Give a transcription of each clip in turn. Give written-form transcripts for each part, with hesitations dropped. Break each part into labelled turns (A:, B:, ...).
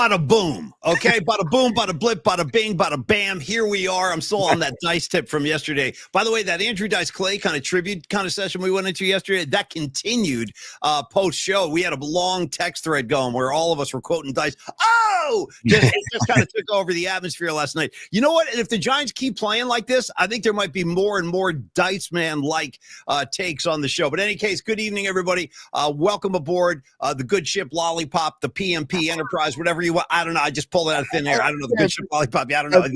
A: bada boom. Okay, bada boom, bada blip, bada bing, bada bam. Here we are. I'm still on that dice tip from yesterday. By the way, that Andrew Dice Clay kind of tribute kind of session we went into yesterday, that continued post show. We had a long text thread going where all of us were quoting dice. It just kind of took over the atmosphere last night. You know what? And if the Giants keep playing like this, I think there might be more and more Dice Man like takes on the show. But in any case, good evening, everybody. Welcome aboard the good ship Lollipop, the PMP Enterprise, whatever you want. I don't know. I just pulled it out of thin air. I don't know. The good ship Lollipop. I don't know.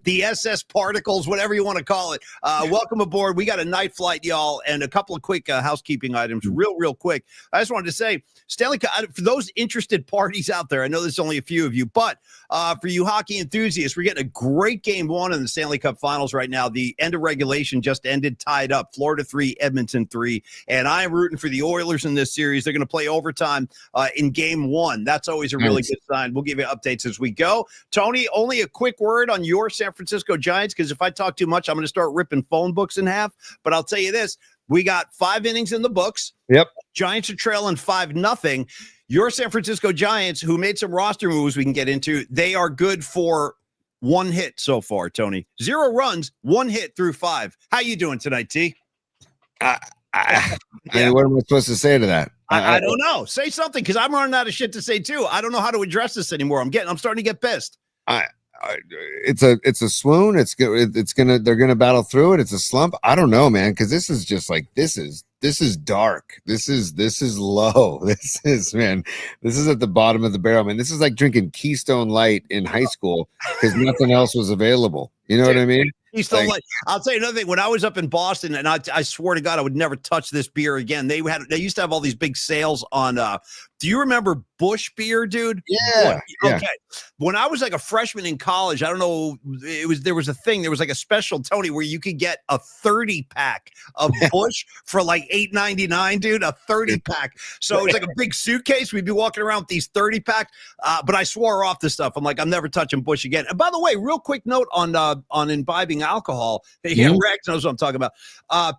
A: The SS Particles, whatever you want to call it. Welcome aboard. We got a night flight, y'all, and a couple of quick housekeeping items real quick. I just wanted to say, Stanley Cup, for those interested parties out there, I know there's only a few of you, but for you hockey enthusiasts, we're getting a great game one in the Stanley Cup Finals right now. The end of regulation just ended, tied up, Florida 3, Edmonton 3, and I am rooting for the Oilers in this series. They're going to play overtime in game one. That's always a really good sign. We'll give you updates as we go. Tony, only a quick word on your San Francisco Giants, because if I talk too much, I'm going to start ripping phone books in half. But I'll tell you this. We got 5 innings in the books.
B: Yep.
A: Giants are trailing 5-0. Your San Francisco Giants, who made some roster moves we can get into, they are good for 1 hit so far, Tony. 0 runs, 1 hit through 5. How you doing tonight, T?
B: What am I supposed to say to that?
A: I don't know. Say something, because I'm running out of shit to say too. I don't know how to address this anymore. I'm starting to get pissed.
B: It's a swoon. They're gonna battle through it. It's a slump. I don't know, man, because this is just like this is dark. This is low. This is at the bottom of the barrel, man. This is like drinking Keystone Light in high school because nothing else was available. You know what I mean?
A: I'll tell you another thing. When I was up in Boston, and I swear to God, I would never touch this beer again. They used to have all these big sales on. Do you remember Busch beer, dude?
B: Yeah.
A: Okay. When I was like a freshman in college, I don't know. There was a thing. There was like a special, Tony, where you could get a 30-pack of Busch for like $8.99, dude. A 30-pack. So it was like a big suitcase. We'd be walking around with these 30-packs. But I swore off this stuff. I'm like, I'm never touching Busch again. And by the way, real quick note on imbibing alcohol. Rex knows what I'm talking about.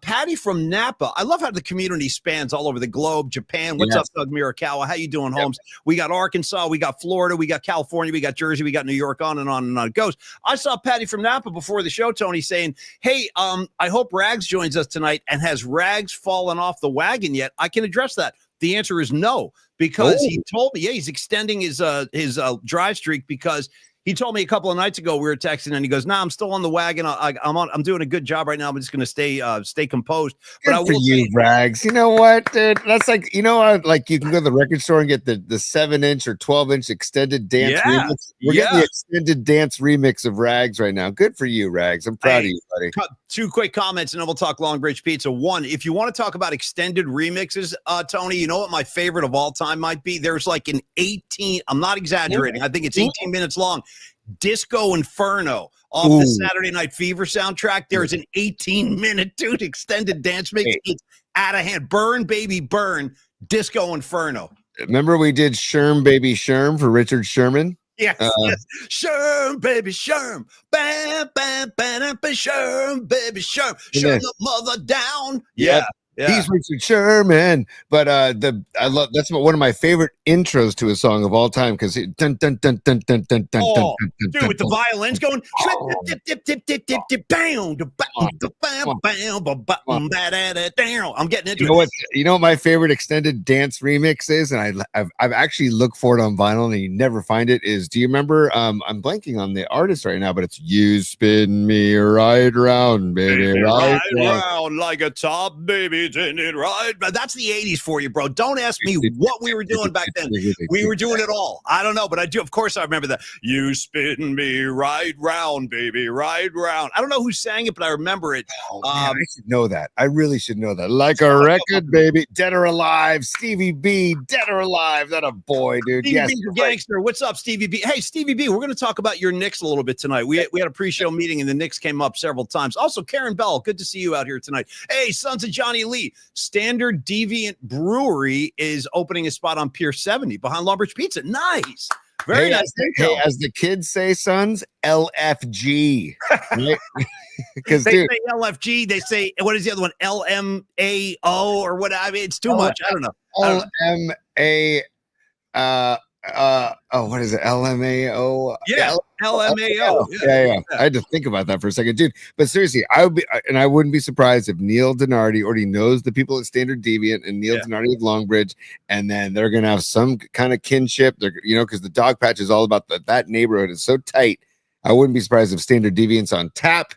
A: Patty from Napa. I love how the community spans all over the globe. Japan. What's up, Doug Mirakawa? How you doing, Holmes? We got Arkansas. We got Florida. We got California. We got Jersey. We got New York. On and on and on it goes. I saw Patty from Napa before the show, Tony, saying, "Hey, I hope Rags joins us tonight." And has Rags fallen off the wagon yet? I can address that. The answer is no, because he told me, he's extending his drive streak, because he told me a couple of nights ago, we were texting, and he goes, "Nah, I'm still on the wagon. I'm doing a good job right now. I'm just going to stay composed."
B: But I will say, Rags. You know what, dude? That's like, like you can go to the record store and get the 7-inch or 12-inch extended dance remix. We're getting the extended dance remix of Rags right now. Good for you, Rags. I'm proud of you, buddy.
A: 2 quick comments, and then we'll talk Long Bridge Pizza. 1, if you want to talk about extended remixes, Tony, you know what my favorite of all time might be? There's like an 18, I'm not exaggerating, I think it's 18 minutes long, Disco Inferno off the Saturday Night Fever soundtrack. There's an 18-minute, dude, extended dance mix. It's out of hand. Burn, baby, burn. Disco Inferno.
B: Remember we did Sherm, baby, Sherm for Richard Sherman?
A: Yes. Sherm, baby, Sherm. Bam, bam, bam, bam, Sherm, baby, Sherm. Sherm the mother down. Yeah.
B: He's Richard Sherman, but that's one of my favorite intros to a song of all time, because dude, with
A: the violins going, I'm getting into it.
B: You know what my favorite extended dance remix is, and I've actually looked for it on vinyl and you never find it. Is, do you remember? I'm blanking on the artist right now, but it's "You Spin Me Right Round, Baby, right
A: round like a top, baby." It right, but that's the 80s for you, bro. Don't ask me what we were doing back then. We were doing it all. I don't know, but I do. Of course, I remember that. You spin me right round, baby, right round. I don't know who sang it, but I remember it.
B: I should know that. I really should know that. Like a record, baby. Dead or Alive. Stevie B. Dead or Alive. That a boy, dude.
A: Stevie B, gangster. What's up, Stevie B? Hey, Stevie B, we're going to talk about your Knicks a little bit tonight. We had a pre-show meeting, and the Knicks came up several times. Also, Karen Bell, good to see you out here tonight. Hey, Sons of Johnny Lee. Standard Deviant Brewery is opening a spot on Pier 70 behind Long Bridge Pizza. Nice. Very nice.
B: As the kids say, sons, LFG. Because
A: they say LFG, they say, what is the other one? LMAO or what? I mean, it's too much. I don't know.
B: LMA. what is it? LMAO.
A: Yeah, LMAO.
B: Yeah. I had to think about that for a second, dude. But seriously, I wouldn't be surprised if Neil Donardi already knows the people at Standard Deviant and Neil Donardi of Longbridge, and then they're gonna have some kind of kinship. They're because the dog patch is all about that neighborhood is so tight. I wouldn't be surprised if Standard Deviant's on tap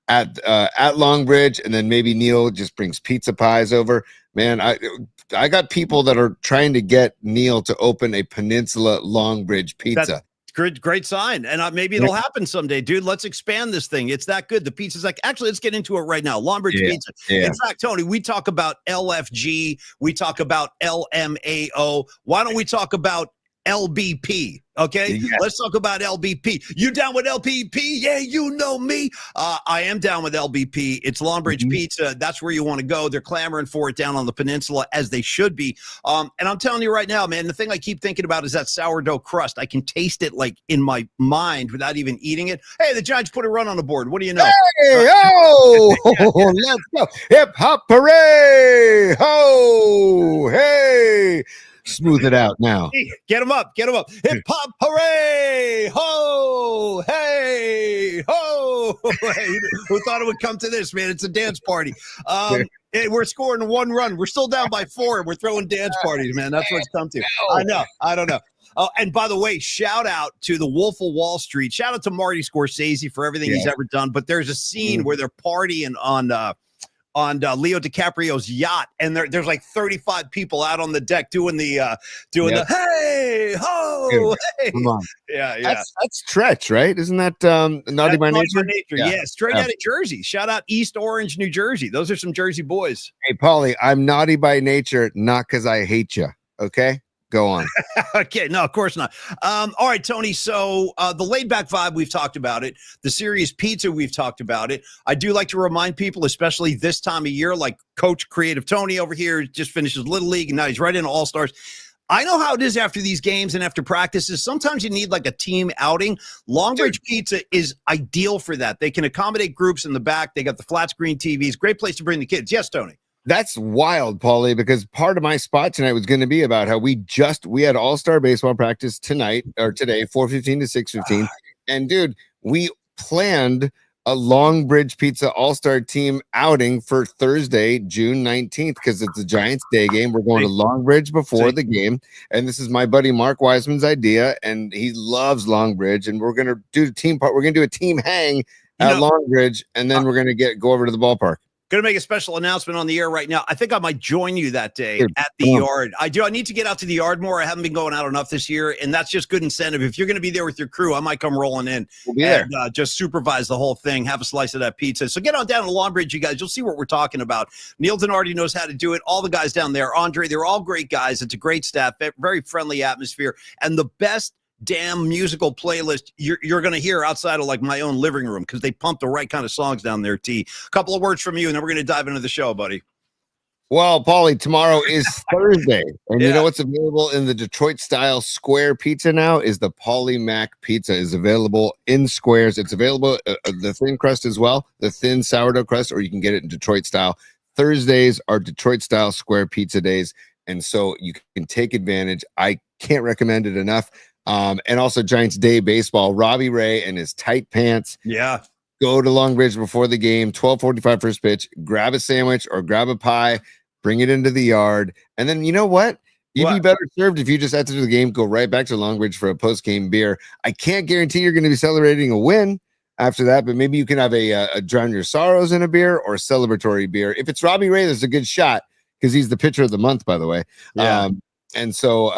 B: at Longbridge, and then maybe Neil just brings pizza pies over. Man, I got people that are trying to get Neil to open a Peninsula Longbridge pizza.
A: Great sign. And maybe it'll happen someday, dude. Let's expand this thing. It's that good. The pizza's like, actually, let's get into it right now. Longbridge Pizza. In fact, Tony, we talk about LFG. We talk about LMAO. Why don't we talk about LBP? Okay, let's talk about LBP. You down with LBP? Yeah, you know me. I am down with LBP. It's Longbridge Pizza. That's where you want to go. They're clamoring for it down on the peninsula, as they should be. And I'm telling you right now, man, the thing I keep thinking about is that sourdough crust. I can taste it like in my mind without even eating it. Hey, the Giants put a run on the board. What do you know?
B: Hey, let's go. Hip hop hooray. Ho, hey. Smooth it out now.
A: Get him up. Hip hop hooray! Ho! Hey! Ho! Hey, who thought it would come to this, man? It's a dance party. We're scoring 1 run. We're still down by 4. We're throwing dance parties, man. That's what it's come to. I don't know. Oh, and by the way, shout out to the Wolf of Wall Street. Shout out to Marty Scorsese for everything he's ever done. But there's a scene where they're partying on Leo DiCaprio's yacht, and there's like 35 people out on the deck doing the hey ho hey.
B: Come on.
A: Yeah.
B: That's Tretch, right? Isn't that Naughty by Nature?
A: Yeah, straight out of Jersey. Shout out East Orange, New Jersey. Those are some Jersey boys.
B: Hey, Paulie, I'm naughty by nature, not because I hate you. Okay. Go on.
A: Okay, no, of course not. All right, Tony. So the laid back vibe, we've talked about it. The serious pizza, we've talked about it. I do like to remind people, especially this time of year, like Coach Creative Tony over here just finished his Little League and now he's right into All-Stars. I know how it is after these games and after practices. Sometimes you need like a team outing. Longbridge Pizza is ideal for that. They can accommodate groups in the back. They got the flat screen TVs. Great place to bring the kids. Yes, Tony.
B: That's wild, Paulie, because part of my spot tonight was going to be about how we had all-star baseball practice today, 4:15 to 6:15. And dude, we planned a Longbridge Pizza all-star team outing for Thursday, June 19th, because it's the Giants day game. We're going to Longbridge before the game. And this is my buddy Mark Wiseman's idea, and he loves Longbridge. And we're going to do we're going to do a team hang at Longbridge, and then we're going to go over to the ballpark.
A: Going to make a special announcement on the air right now. I think I might join you that day at the yard. I need to get out to the yard more. I haven't been going out enough this year, and that's just good incentive. If you're going to be there with your crew, I might come rolling in and just supervise the whole thing, have a slice of that pizza. So get on down to Longbridge, you guys. You'll see what we're talking about. Neil Donardi knows how to do it. All the guys down there, Andre, they're all great guys. It's a great staff, very friendly atmosphere, and the best damn musical playlist you're going to hear outside of like my own living room, because they pump the right kind of songs down there. T, a couple of words from you and then we're going to dive into the show, buddy.
B: Well, Paulie, tomorrow is Thursday, and you know what's available in the Detroit style square pizza now is the Paulie Mac pizza is available in squares. It's available the thin crust as well, the thin sourdough crust, or you can get it in Detroit style. Thursdays are Detroit style square pizza days, and so you can take advantage. I can't recommend it enough. And also Giants Day baseball, Robbie Ray and his tight pants.
A: Yeah.
B: Go to Longbridge before the game, 12:45 first pitch, grab a sandwich or grab a pie, bring it into the yard. And then you know what? You'd be better served if you just after the game, go right back to Longbridge for a post-game beer. I can't guarantee you're going to be celebrating a win after that, but maybe you can have a drown your sorrows in a beer or a celebratory beer. If it's Robbie Ray, there's a good shot because he's the pitcher of the month, by the way.
A: Yeah.
B: And so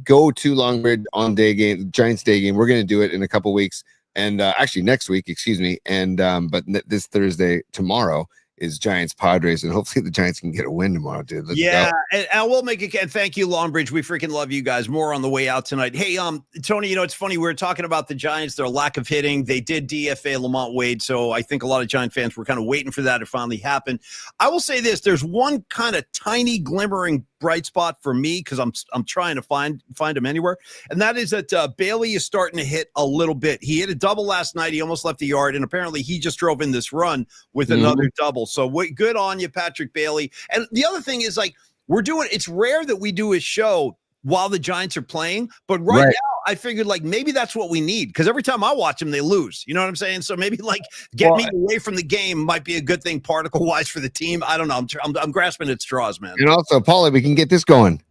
B: go to Longbridge on Giants day game. We're going to do it in a couple weeks, and actually next week, excuse me. And but this Thursday, tomorrow, is Giants Padres, and hopefully the Giants can get a win tomorrow, dude. Let's go.
A: And we'll make it. Thank you, Longbridge. We freaking love you guys. More on the way out tonight. Hey, Tony, it's funny. We were talking about the Giants, their lack of hitting. They did DFA Lamont Wade, so I think a lot of Giant fans were kind of waiting for that to finally happen. I will say this: there's one kind of tiny glimmering bright spot for me, because I'm trying to find him anywhere, and that is that Bailey is starting to hit a little bit. He hit a double last night. He almost left the yard, and apparently he just drove in this run with another double. So good on you, Patrick Bailey. And the other thing is, like, it's rare that we do a show while the Giants are playing. But right now, I figured like maybe that's what we need, because every time I watch them, they lose. You know what I'm saying? So maybe like get me away from the game might be a good thing particle wise for the team. I don't know. I'm grasping at straws, man.
B: And also, Paulie, we can get this going.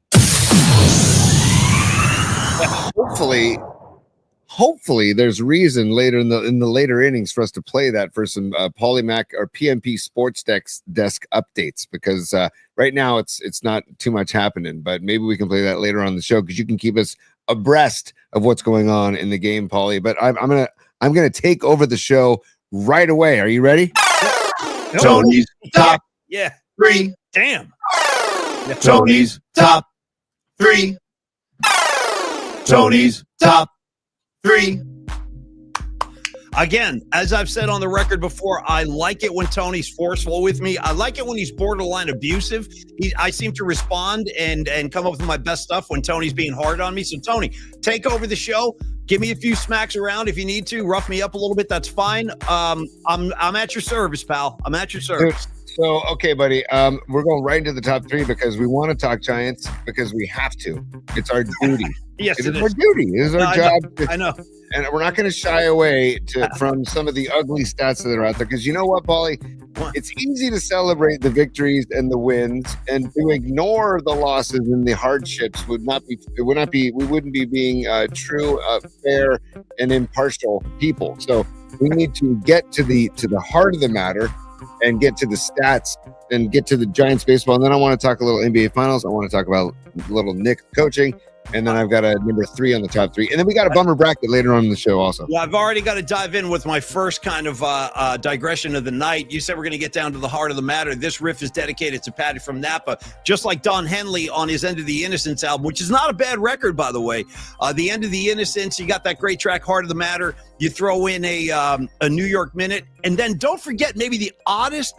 B: Hopefully there's reason later in the later innings for us to play that for some Polymac or PMP sports desk updates, because right now it's not too much happening, but maybe we can play that later on the show, because you can keep us abreast of what's going on in the game, Paulie. But I'm gonna take over the show right away. Are you ready?
C: Tony's top 3.
A: Damn.
C: Tony's top 3. Tony's top 3.
A: Again, as I've said on the record before, I like it when Tony's forceful with me. I like it when he's borderline abusive. I seem to respond and come up with my best stuff when Tony's being hard on me. So Tony, take over the show. Give me a few smacks around if you need to. Rough me up a little bit. That's fine. I'm at your service, pal. I'm at your service.
B: So, okay, buddy, we're going right into the top 3 because we want to talk Giants, because we have to. It's our duty.
A: Yes,
B: it is our duty. It is our job.
A: I know.
B: And we're not going to shy away from some of the ugly stats that are out there, because you know what, Paulie? It's easy to celebrate the victories and the wins, and to ignore the losses and the hardships we wouldn't be being true, fair, and impartial people. So we need to get to the heart of the matter and get to the stats and get to the Giants baseball. And then I want to talk a little NBA Finals. I want to talk about a little Knicks coaching. And then I've got a number 3 on the top 3. And then we got a bummer bracket later on in the show also.
A: Well, I've already got to dive in with my first kind of digression of the night. You said we're going to get down to the heart of the matter. This riff is dedicated to Patty from Napa, just like Don Henley on his End of the Innocence album, which is not a bad record, by the way. The End of the Innocence, you got that great track, Heart of the Matter. You throw in a New York Minute. And then don't forget maybe the oddest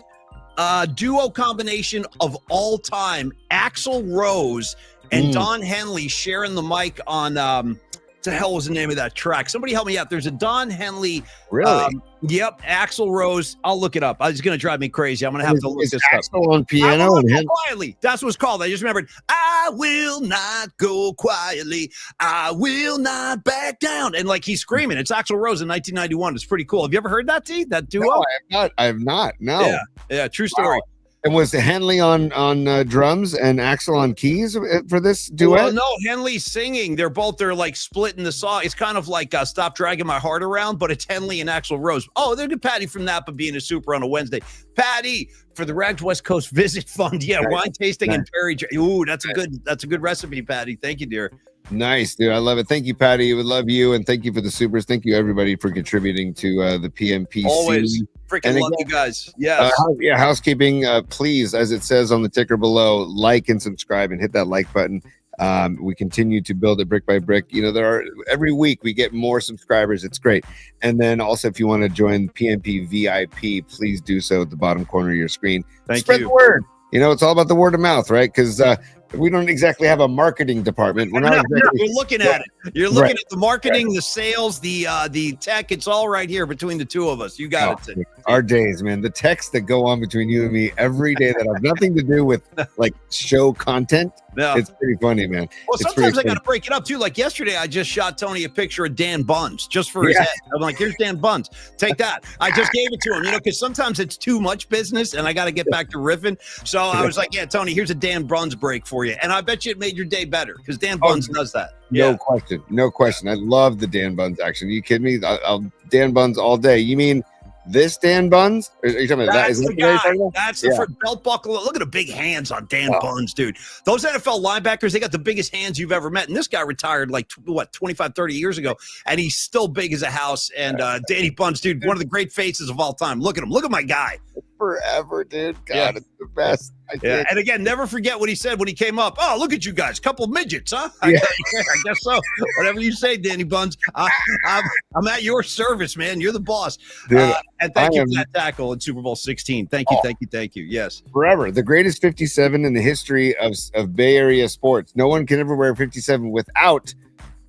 A: duo combination of all time, Axl Rose and Don Henley sharing the mic on the hell was the name of that track? Somebody help me out. There's a Don Henley.
B: Really?
A: Yep. Axl Rose. I'll look it up. It's going to drive me crazy. I'm going to have to look this up.
B: Axl on piano and
A: quietly. That's what's called. I just remembered. I will not go quietly. I will not back down. And like he's screaming. It's Axl Rose in 1991. It's pretty cool. Have you ever heard that, T? That duo?
B: No, I have not. No.
A: Yeah. True story.
B: Wow. And was Henley on drums and Axl on keys for this duet?
A: Well, no, Henley's singing. They're like splitting the song. It's kind of like Stop Dragging My Heart Around, but it's Henley and Axl Rose. Oh, they're Patty from Napa being a super on a Wednesday. Patty for the Rags West Coast Visit Fund. Yeah, wine tasting and Perry. Ooh, that's a good recipe, Patty. Thank you, dear.
B: Nice, dude. I love it. Thank you, Patty. We love you, and thank you for the supers. Thank you, everybody, for contributing to the PMP.
A: Always freaking love you guys. Yes.
B: Housekeeping. Please, as it says on the ticker below, like and subscribe and hit that like button. We continue to build it brick by brick. You know, every week we get more subscribers. It's great. And then also, if you want to join PMP VIP, please do so at the bottom corner of your screen. Spread the word. You know, it's all about the word of mouth, right? Because we don't exactly have a marketing department. We're not
A: You're looking at it. You're looking at the marketing, the sales, the tech. It's all right here between the two of us. You got it.
B: Our days, man. The texts that go on between you and me every day that have nothing to do with like show content. No. It's pretty funny, man.
A: Well, sometimes I got to break it up too. Like yesterday, I just shot Tony a picture of Dan Buns just for his head. I'm like, here's Dan Buns. Take that. I just gave it to him, because sometimes it's too much business and I got to get back to riffing. So I was like, yeah, Tony, here's a Dan Buns break for you. And I bet you it made your day better because Dan Buns does that.
B: No question. I love the Dan Buns action. Are you kidding me? I'll Dan Buns all day. You mean this Dan Buns? Are you talking about that?
A: Is that guy. That's the belt buckle. Look at the big hands on Dan Buns, dude. Those NFL linebackers, they got the biggest hands you've ever met. And this guy retired like, 25, 30 years ago. And he's still big as a house. And Danny Buns, dude, one of the great faces of all time. Look at him. Look at my guy.
B: Forever, dude. God, it's the best.
A: And again, never forget what he said when he came up. Oh, look at you guys. Couple midgets, huh? I guess so. Whatever you say, Danny Buns. I'm at your service, man. You're the boss.
B: Dude,
A: and thank you for that tackle in Super Bowl 16. Thank you. Yes.
B: Forever. The greatest 57 in the history of Bay Area sports. No one can ever wear 57 without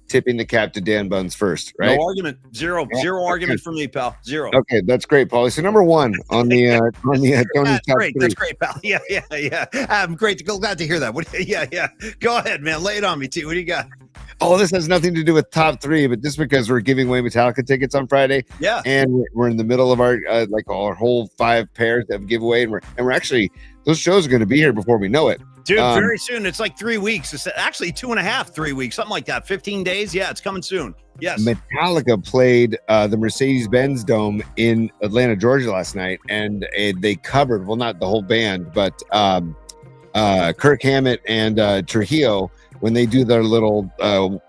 B: tipping the cap to Dan Buns first, right?
A: No argument. Zero argument for me, pal. Zero.
B: Okay, that's great, Paulie. So number one on the Tony's top
A: great.
B: three.
A: That's great, pal. Yeah. I'm great. Glad to hear that. Yeah. Go ahead, man. Lay it on me, T. What do you got?
B: Oh, this has nothing to do with top three, but just because we're giving away Metallica tickets on Friday,
A: yeah,
B: and we're in the middle of our our whole 5 pairs of giveaway, and we're actually those shows are going to be here before we know it,
A: dude. Very soon. It's like 3 weeks. It's actually 2.5, 3 weeks, something like that. 15 days. Yeah, it's coming soon. Yes. Metallica
B: played the Mercedes-Benz Dome in Atlanta, Georgia last night, and they covered, well, not the whole band, but Kirk Hammett and Trujillo. When they do their little jam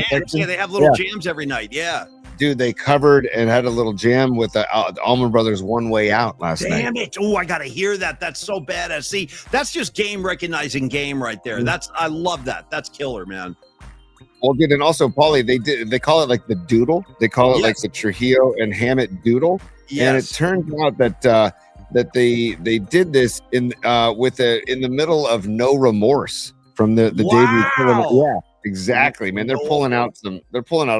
B: section.
A: Yeah, they have little jams every night. Yeah,
B: dude, they covered and had a little jam with the Allman Brothers' One Way Out last night.
A: Damn it! Oh, I gotta hear that. That's so badass. See, that's just game recognizing game right there. I love that. That's killer, man.
B: Well, dude, and also Paulie, they call it like the doodle. They call it like the Trujillo and Hammett doodle. Yes. And it turns out that they did this in the middle of No Remorse. From the day we exactly, man. They're pulling out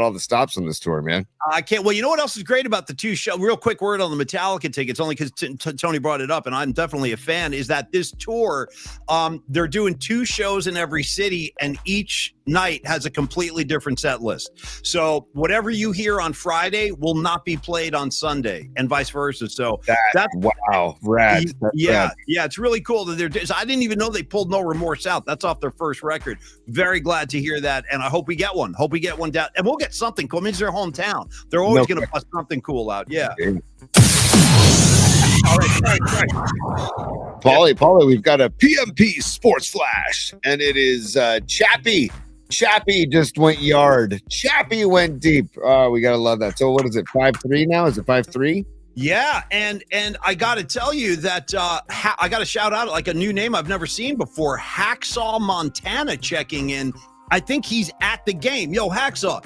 B: all the stops on this tour, man.
A: I can't. Well, you know what else is great about the two shows? Real quick word on the Metallica tickets, only because Tony brought it up, and I'm definitely a fan. Is that this tour? They're doing 2 shows in every city, and each night has a completely different set list. So whatever you hear on Friday will not be played on Sunday, and vice versa. So that's
B: wow, rad.
A: Yeah, it's really cool that they're. I didn't even know they pulled No Remorse out. That's off their first record. Very glad to hear that, and I hope we get one. Hope we get one down, and we'll get something cool. I mean, it's their hometown. They're always going to bust something cool out. Yeah. All right.
B: Paulie, we've got a PMP Sports Flash, and it is Chappie. Chappie just went yard. Chappie went deep. Oh, we got to love that. So what is it, 5-3 now? Is it 5-3?
A: Yeah, and I got to tell you that I got to shout out like a new name I've never seen before. Hacksaw Montana checking in. I think he's at the game. Yo, Hacksaw,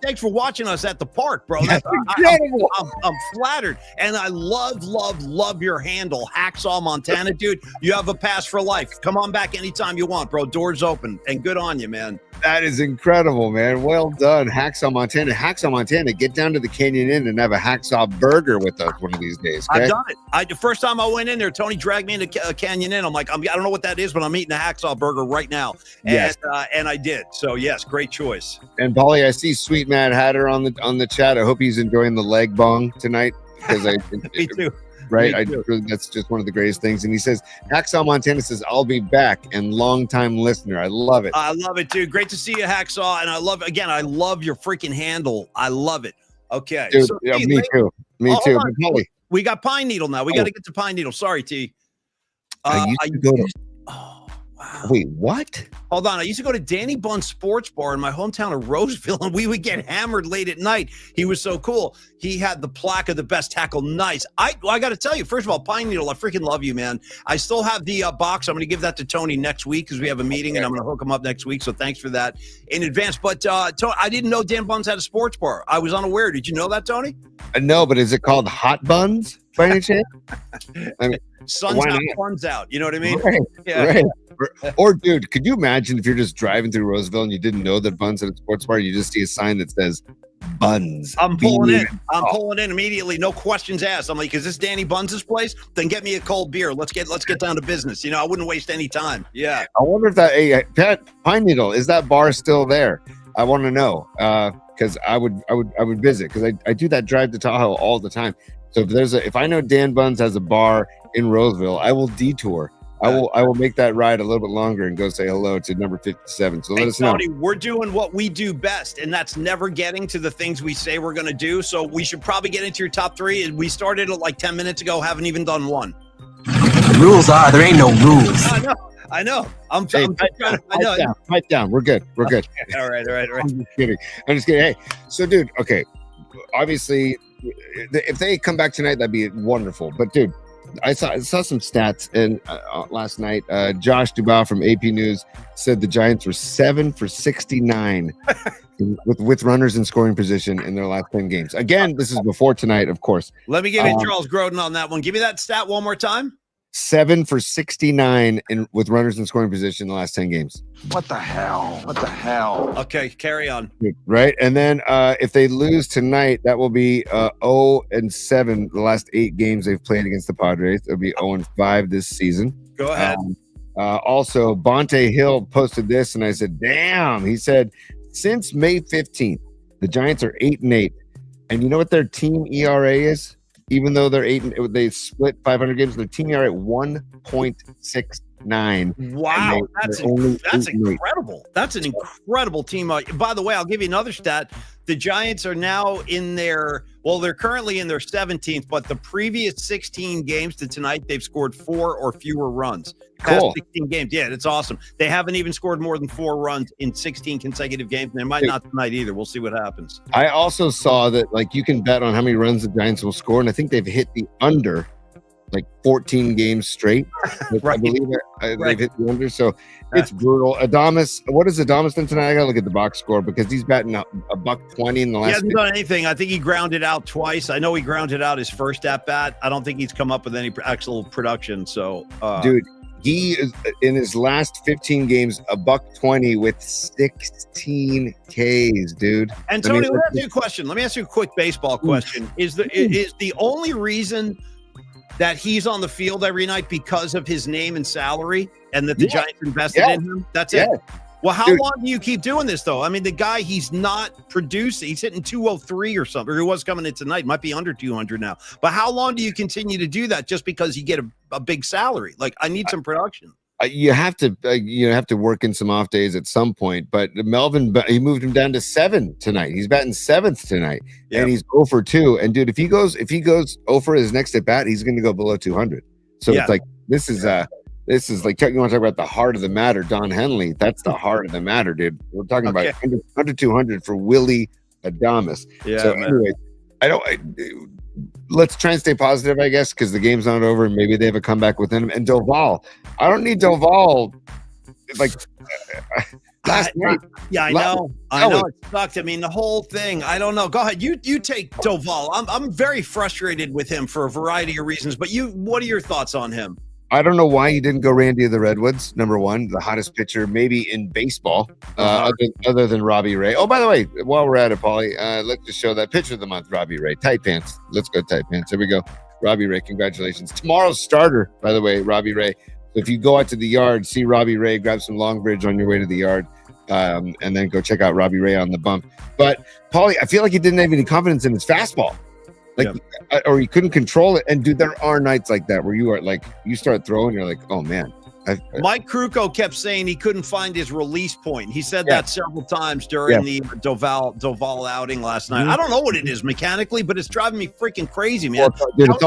A: thanks for watching us at the park, bro. That's incredible. I'm flattered. And I love your handle, Hacksaw Montana. Dude, you have a pass for life. Come on back anytime you want, bro. Doors open. And good on you, man.
B: That is incredible, man. Well done, Hacksaw Montana. Hacksaw Montana, get down to the Canyon Inn and have a hacksaw burger with us one of these days. Okay?
A: I've done it. The first time I went in there, Tony dragged me into Canyon Inn. I'm like, I don't know what that is, but I'm eating a hacksaw burger right now. And, and I did. So yes, great choice.
B: And Paulie, I see Sweet Mad Hatter on the chat. I hope he's enjoying the leg bong tonight because
A: me too.
B: Right, that's just one of the greatest things. And he says, Hacksaw Montana says, "I'll be back," and longtime listener. I love it.
A: I love it too. Great to see you, Hacksaw. And I love your freaking handle. I love it. Okay,
B: dude, so, me too. Me too. But Paulie,
A: we got Pine Needle now. We got to get to Pine Needle. Sorry, T.
B: I used to go to.
A: Oh, wow.
B: Wait, what?
A: Hold on. I used to go to Danny Bunn's Sports Bar in my hometown of Roseville, and we would get hammered late at night. He was so cool. He had the plaque of the best tackle. Nice. I got to tell you, first of all, Pine Needle, I freaking love you, man. I still have the box. I'm going to give that to Tony next week because we have a meeting, and I'm going to hook him up next week. So thanks for that in advance. But Tony, I didn't know Dan Bunn's had a sports bar. I was unaware. Did you know that, Tony?
B: No, but is it called Hot Buns by any chance? I mean,
A: sun's out, fun's out. You know what I mean?
B: Right, right. Or, dude, could you imagine if you're just driving through Roseville and you didn't know that Buns had a sports bar? You just see a sign that says Buns.
A: I'm pulling in. Pulling in immediately. No questions asked. I'm like, is this Danny Buns' place? Then get me a cold beer. Let's get down to business. You know, I wouldn't waste any time. Yeah.
B: I wonder if that Pat Pine Needle, is that bar still there? I want to know. Because I would visit because I do that drive to Tahoe all the time. So if I know Dan Buns has a bar in Roseville, I will detour. I will make that ride a little bit longer and go say hello to number 57. So let us know.
A: Tony, we're doing what we do best, and that's never getting to the things we say we're going to do. So we should probably get into your top 3. We started it like 10 minutes ago, haven't even done one.
C: The rules are there ain't no rules.
A: I know.
B: Pipe down. We're good. All
A: right.
B: I'm just kidding. Hey, so dude, okay. Obviously, if they come back tonight, that'd be wonderful. But dude, I saw some stats and last night. Josh Dubois from AP News said the Giants were 7 for 69 with runners in scoring position in their last 10 games. Again, this is before tonight, of course.
A: Let me give you Charles Grodin on that one. Give me that stat one more time.
B: 7 for 69 with runners in scoring position in the last 10 games.
C: What the hell? What the hell?
A: Okay, carry on.
B: Right. And then if they lose tonight, that will be 0-7 the last 8 games they've played against the Padres. It'll be 0-5 this season.
A: Go ahead.
B: Also, Bonte Hill posted this, and I said, damn. He said, since May 15th, the Giants are 8-8. And you know what their team ERA is? Even though they split 500 games, their team ERA 1.69.
A: Wow, that's incredible. That's an incredible team. By the way, I'll give you another stat. The Giants are now they're currently in their 17th, but the previous 16 games to tonight, they've scored 4 or fewer runs.
B: Cool.
A: 16 games. Yeah, that's awesome. They haven't even scored more than 4 runs in 16 consecutive games. And they might not tonight either. We'll see what happens.
B: I also saw that you can bet on how many runs the Giants will score, and I think they've hit the under 14 games straight.
A: Right.
B: I believe they've hit the under, so it's brutal. Adames, what is Adames done tonight? I gotta look at the box score because he's batting a $120 in the last.
A: He hasn't done anything. I think he grounded out twice. I know he grounded out his first at bat. I don't think he's come up with any actual production. So,
B: dude, he is in his last 15 games $120 with 16 Ks, dude.
A: And Tony, let me ask you a question. Let me ask you a quick baseball question. Is the only reason that he's on the field every night because of his name and salary, and that the Giants invested in him? That's it. Well, how long do you keep doing this, though? I mean, the guy, he's not producing. He's hitting 203 or something. Or he was coming in tonight. Might be under 200 now. But how long do you continue to do that just because you get a big salary? I need some production.
B: You have to work in some off days at some point. But Melvin, he moved him down to 7 tonight. He's batting 7th tonight, and he's 0 for 2. And dude, if he goes 0 for his next at bat, he's going to go below 200. So it's this is like, you want to talk about the heart of the matter, Don Henley. That's the heart of the matter, dude. We're talking about under 200 for Willie Adames. Yeah. So anyway, let's try and stay positive, I guess, because the game's not over and maybe they have a comeback within him. And Doval, I don't need Doval last night.
A: Yeah, I know. It sucked. I mean, the whole thing. I don't know. Go ahead. You take Doval. I'm very frustrated with him for a variety of reasons. But what are your thoughts on him?
B: I don't know why you didn't go Randy of the Redwoods, number one, the hottest pitcher maybe in baseball, other than Robbie Ray. Oh, by the way, while we're at it, Paulie, let's just show that pitcher of the month, Robbie Ray. Tight pants. Let's go tight pants. Here we go. Robbie Ray, congratulations. Tomorrow's starter, by the way, Robbie Ray. So if you go out to the yard, see Robbie Ray, grab some Long Bridge on your way to the yard, and then go check out Robbie Ray on the bump. But, Paulie, I feel like he didn't have any confidence in his fastball. Or he couldn't control it. And dude, there are nights like that where you are you start throwing, you're like, oh man.
A: Mike Krukow kept saying he couldn't find his release point. He said that several times during the Doval outing last night. I don't know what it is mechanically, but it's driving me freaking crazy, man.
B: Well, dude, it's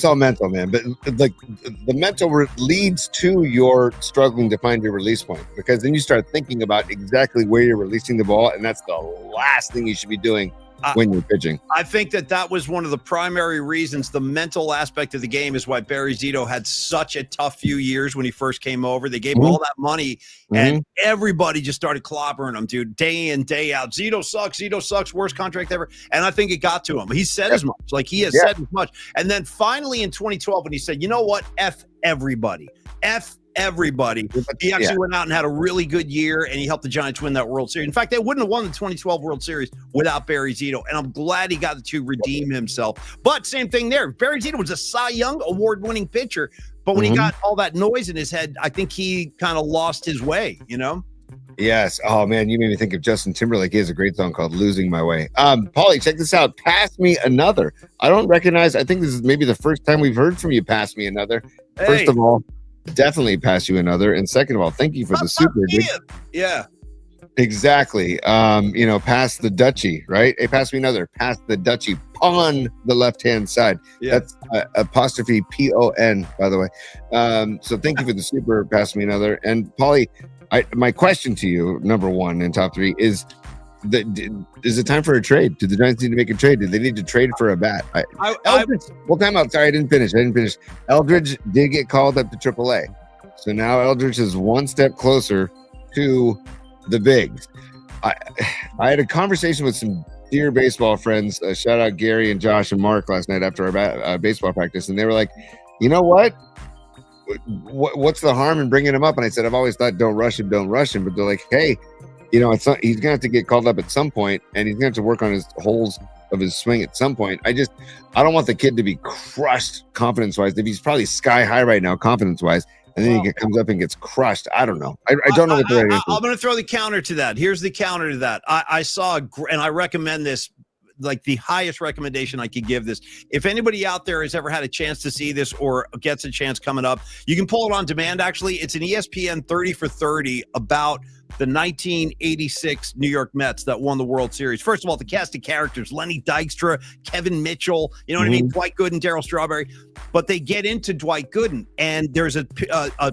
B: all mental, man. But the mental leads to your struggling to find your release point, because then you start thinking about exactly where you're releasing the ball, and that's the last thing you should be doing when you're pitching.
A: I think that was one of the primary reasons. The mental aspect of the game is why Barry Zito had such a tough few years when he first came over. They gave him all that money, and everybody just started clobbering him, dude, day in, day out. Zito sucks, worst contract ever. And I think it got to him. He said as much. He has said as much. And then finally in 2012, when he said, you know what, F everybody. He actually went out and had a really good year, and he helped the Giants win that World Series. In fact, they wouldn't have won the 2012 World Series without Barry Zito, and I'm glad he got to redeem himself. But same thing there. Barry Zito was a Cy Young award-winning pitcher, but when he got all that noise in his head, I think he kind of lost his way,
B: Yes. Oh, man, you made me think of Justin Timberlake. He has a great song called Losing My Way. Paulie, check this out. Pass Me Another. I don't recognize. I think this is maybe the first time we've heard from you, Pass Me Another. Hey. First of all, definitely pass you another. And second of all, thank you for the super.
A: Yeah.
B: Exactly. Pass the Dutchie, right? Hey, pass me another. Pass the Dutchie on the left-hand side. Yeah. That's apostrophe PON, by the way. So thank you for the super. Pass me another. And Paulie, my question to you, number one in top three, is it time for a trade? Do the Giants need to make a trade? Do they need to trade for a bat? Time out. Sorry, I didn't finish. Eldridge did get called up to AAA. So now Eldridge is one step closer to the bigs. I had a conversation with some dear baseball friends. Shout out Gary and Josh and Mark last night after our baseball practice. And they were like, you know what? what's the harm in bringing him up? And I said, I've always thought, don't rush him. But they're like, hey, it's not, he's gonna have to get called up at some point, and he's gonna have to work on his holes of his swing at some point. I don't want the kid to be crushed confidence wise. If he's probably sky high right now confidence wise, and then he comes up and gets crushed. I don't know. I don't know what the right answer is.
A: I'm going to throw the counter to that. Here's the counter to that. I saw, and I recommend this, like the highest recommendation I could give this. If anybody out there has ever had a chance to see this or gets a chance coming up, you can pull it on demand. Actually, it's an ESPN 30 for 30 about the 1986 New York Mets that won the World Series. First of all, the cast of characters, Lenny Dykstra, Kevin Mitchell, you know what I mean? Dwight Gooden, Darryl Strawberry. But they get into Dwight Gooden, and there's a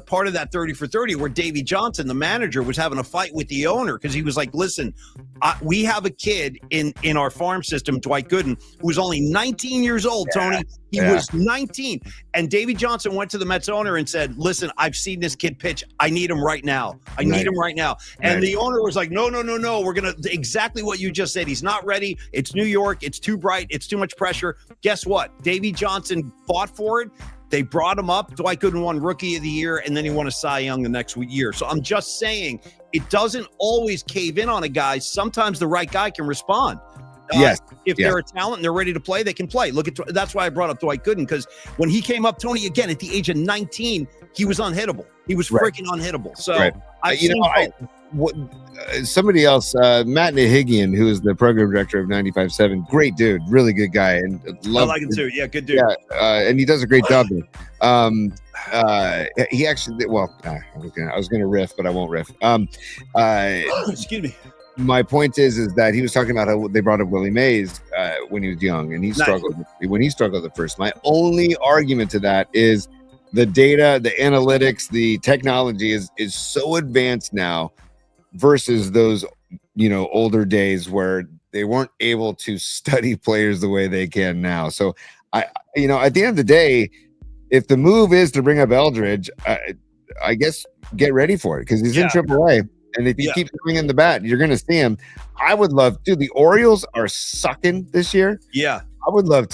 A: part of that 30 for 30 where Davey Johnson, the manager, was having a fight with the owner because he was like, listen, we have a kid in our farm system, Dwight Gooden, who was only 19 years old, Tony. He was 19. And Davey Johnson went to the Mets owner and said, listen, I've seen this kid pitch. I need him right now. I need him right now. And the owner was like, no. We're going to exactly what you just said. He's not ready. It's New York. It's too bright. It's too much pressure. Guess what? Davey Johnson fought for it. They brought him up. Dwight Gooden won Rookie of the Year, and then he won a Cy Young the next year. So I'm just saying it doesn't always cave in on a guy. Sometimes the right guy can respond. If they're a talent and they're ready to play, they can play. That's why I brought up Dwight Gooden, because when he came up, Tony, again, at the age of 19, he was unhittable. He was freaking unhittable. So
B: somebody else, Matt Nahigian, who is the program director of 95.7, great dude, really good guy, and
A: I like him too. Yeah, good dude.
B: And he does a great job. He actually, I was gonna riff, but I won't riff.
A: Excuse me.
B: My point is that he was talking about how they brought up Willie Mays when he was young, and he struggled at first. My only argument to that is the data, the analytics, the technology is so advanced now versus those older days where they weren't able to study players the way they can now. So at the end of the day, if the move is to bring up Eldridge, I guess get ready for it, because he's in AAA. And if you keep swinging the bat, you're going to see him. I would love, the Orioles are sucking this year.
A: Yeah.
B: I would love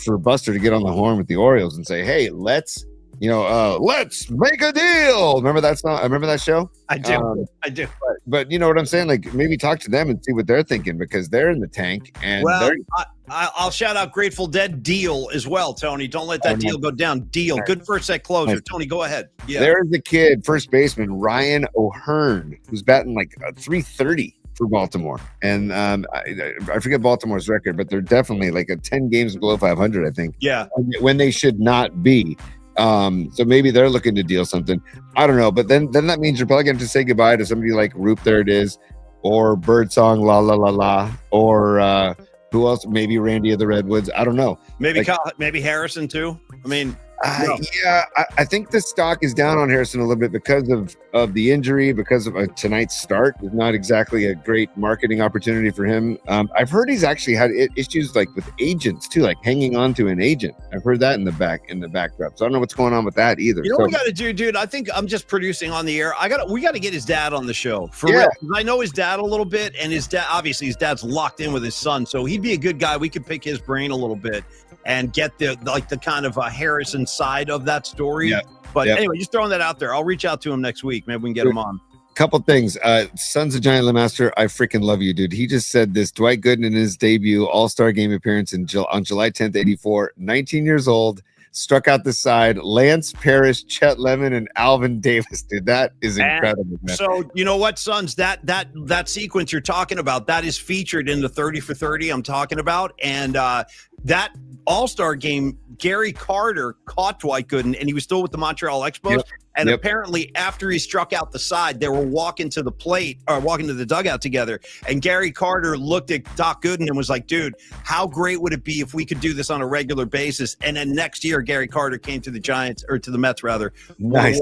B: for Buster to get on the horn with the Orioles and say, hey, let's make a deal. Remember that song? I remember that show.
A: I do.
B: But you know what I'm saying? Like, maybe talk to them and see what they're thinking, because they're in the tank. And
A: I'll shout out Grateful Dead Deal as well, Tony. Don't let that deal go down. Deal. Good first set closer. Tony, go ahead. Yeah.
B: There's the kid, first baseman, Ryan O'Hearn, who's batting like 330 for Baltimore. And I forget Baltimore's record, but they're definitely like 10 games below 500, I think.
A: Yeah.
B: When they should not be. So maybe they're looking to deal something. I don't know. But then that means you're probably going to say goodbye to somebody like Roop, There It Is, or Birdsong, La La La La, or who else? Maybe Randy of the Redwoods. I don't know.
A: Maybe Harrison too. I mean,
B: I think the stock is down on Harrison a little bit because of the injury, because of tonight's start is not exactly a great marketing opportunity for him. I've heard he's actually had issues like with agents too, like hanging on to an agent. I've heard that in the backdrop. So I don't know what's going on with that either.
A: You know what we got to do, dude? I think I'm just producing on the air. We got to get his dad on the show for real. I know his dad a little bit, and his dad's locked in with his son, so he'd be a good guy. We could pick his brain a little bit and get the kind of Harrison side of that story. But anyway, just throwing that out there. I'll reach out to him next week. Maybe we can get him on.
B: Couple things. Sons of Giant LeMaster, I freaking love you, dude. He just said this. Dwight Gooden in his debut All-Star game appearance on July 10th, 84, 19 years old, struck out the side. Lance Parrish, Chet Lemon, and Alvin Davis, dude. That is incredible, man.
A: So you know what, Sons? That sequence you're talking about, that is featured in the 30 for 30 I'm talking about. And that All-Star game, Gary Carter caught Dwight Gooden, and he was still with the Montreal Expos.
B: Yep.
A: And apparently after he struck out the side, they were walking to the dugout together. And Gary Carter looked at Doc Gooden and was like, dude, how great would it be if we could do this on a regular basis? And then next year, Gary Carter came to the Mets rather.
B: Nice.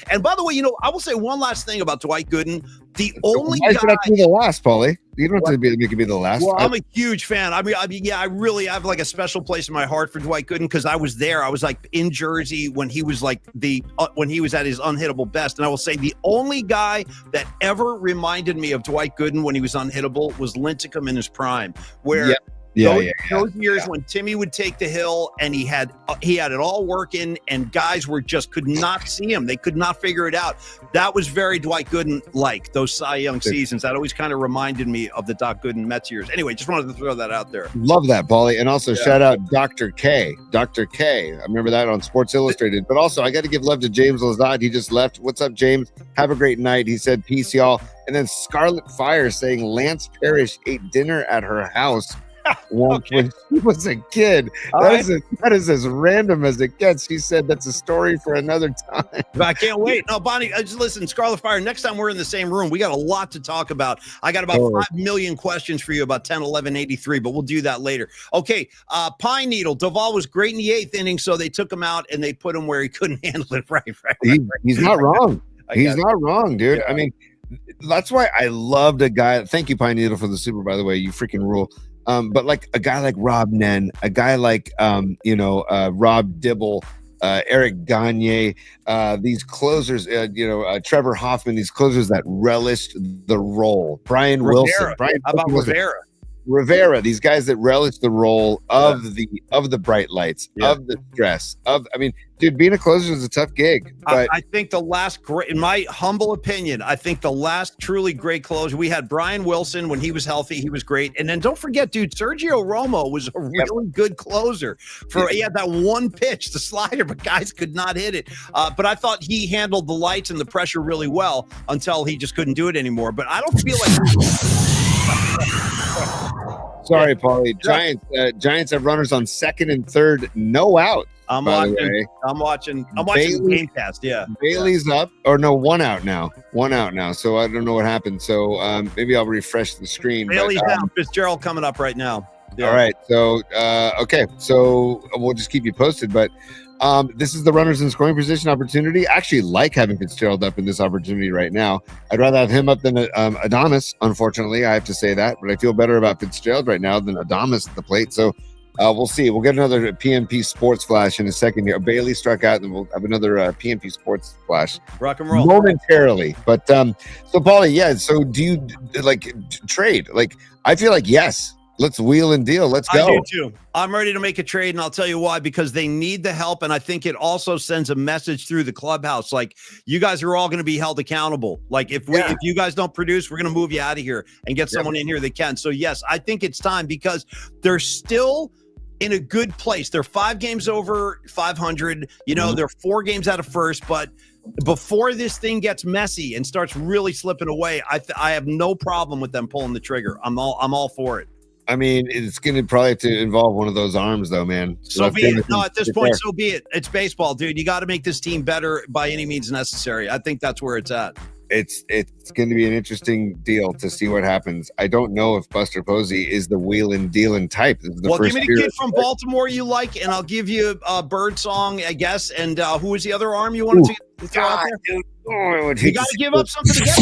A: And by the way, I will say one last thing about Dwight Gooden. The only guy.
B: Be the last, Paulie. You don't have to make it be the last.
A: Well, I'm a huge fan. I have like a special place in my heart for Dwight Gooden, because I was there. I was like in Jersey when he was like when he was at his unhittable best. And I will say the only guy that ever reminded me of Dwight Gooden when he was unhittable was Lincecum in his prime, where Those years when Timmy would take the hill and he had it all working, and guys could not see him. They could not figure it out. That was very Dwight Gooden like those Cy Young seasons. That always kind of reminded me of the Doc Gooden Mets years. Anyway, just wanted to throw that out there.
B: Love that, Paulie. And also shout out Dr. K. Dr. K. I remember that on Sports Illustrated. But also I got to give love to James Lazard. He just left. What's up, James? Have a great night. He said, peace, y'all. And then Scarlet Fire saying Lance Parrish ate dinner at her house once when she was a kid. That is as random as it gets. She said that's a story for another time.
A: I can't wait. No, Bonnie, just listen, Scarlet Fire, next time we're in the same room, we got a lot to talk about. I got about 5 million questions for you about 10, 11, 83, but we'll do that later. Okay, Pine Needle. Duvall was great in the 8th inning, so they took him out and they put him where he couldn't handle it. Right.
B: He's not wrong. He's not wrong, dude. Yeah. I mean, that's why I loved a guy. Thank you, Pine Needle, for the super, by the way. You freaking rule. But like a guy like Rob Nen, a guy like Rob Dibble, Eric Gagne, these closers, Trevor Hoffman, these closers that relished the role. Brian Wilson.
A: How about
B: Rivera, these guys that relish the role of the bright lights, of the stress, dude, being a closer is a tough gig. But
A: I think the last great, in my humble opinion, I think the last truly great closer, we had Brian Wilson when he was healthy. He was great. And then don't forget, dude, Sergio Romo was a really good closer. He had that one pitch, the slider, but guys could not hit it. But I thought he handled the lights and the pressure really well until he just couldn't do it anymore. But I don't feel like...
B: Sorry, Paulie. Giants have runners on 2nd and 3rd, no out.
A: I'm watching Gamecast. Yeah,
B: Bailey's up, or no, 1 out now. 1 out now. So I don't know what happened. So maybe I'll refresh the screen.
A: Bailey's down. Fitzgerald coming up right now. Yeah.
B: All right. So okay. So we'll just keep you posted. But this is the runners in scoring position opportunity. I actually like having Fitzgerald up in this opportunity right now. I'd rather have him up than Adames. Unfortunately, I have to say that, but I feel better about Fitzgerald right now than Adames at the plate. So we'll see. We'll get another PMP sports flash in a second here. Bailey struck out, and we'll have another PMP sports flash.
A: Rock and roll
B: momentarily. But so Paulie, yeah. So do you like trade? Like I feel like yes. Let's wheel and deal. Let's go.
A: I do too. I'm ready to make a trade, and I'll tell you why. Because they need the help, and I think it also sends a message through the clubhouse. Like, you guys are all going to be held accountable. Like, if you guys don't produce, we're going to move you out of here and get someone in here that can. So, yes, I think it's time because they're still in a good place. They're 5 games over 500. They're 4 games out of first, but before this thing gets messy and starts really slipping away, I have no problem with them pulling the trigger. I'm all for it.
B: I mean, it's going to probably have to involve one of those arms, though, man.
A: So be it. No, at this point, so be it. It's baseball, dude. You got to make this team better by any means necessary. I think that's where it's at.
B: It's going to be an interesting deal to see what happens. I don't know if Buster Posey is the wheelin' dealin' type. This is the first
A: give me the kid from Baltimore you like, and I'll give you a Bird Song, I guess. And who was the other arm you wanted to throw out there? You got to give up something to get.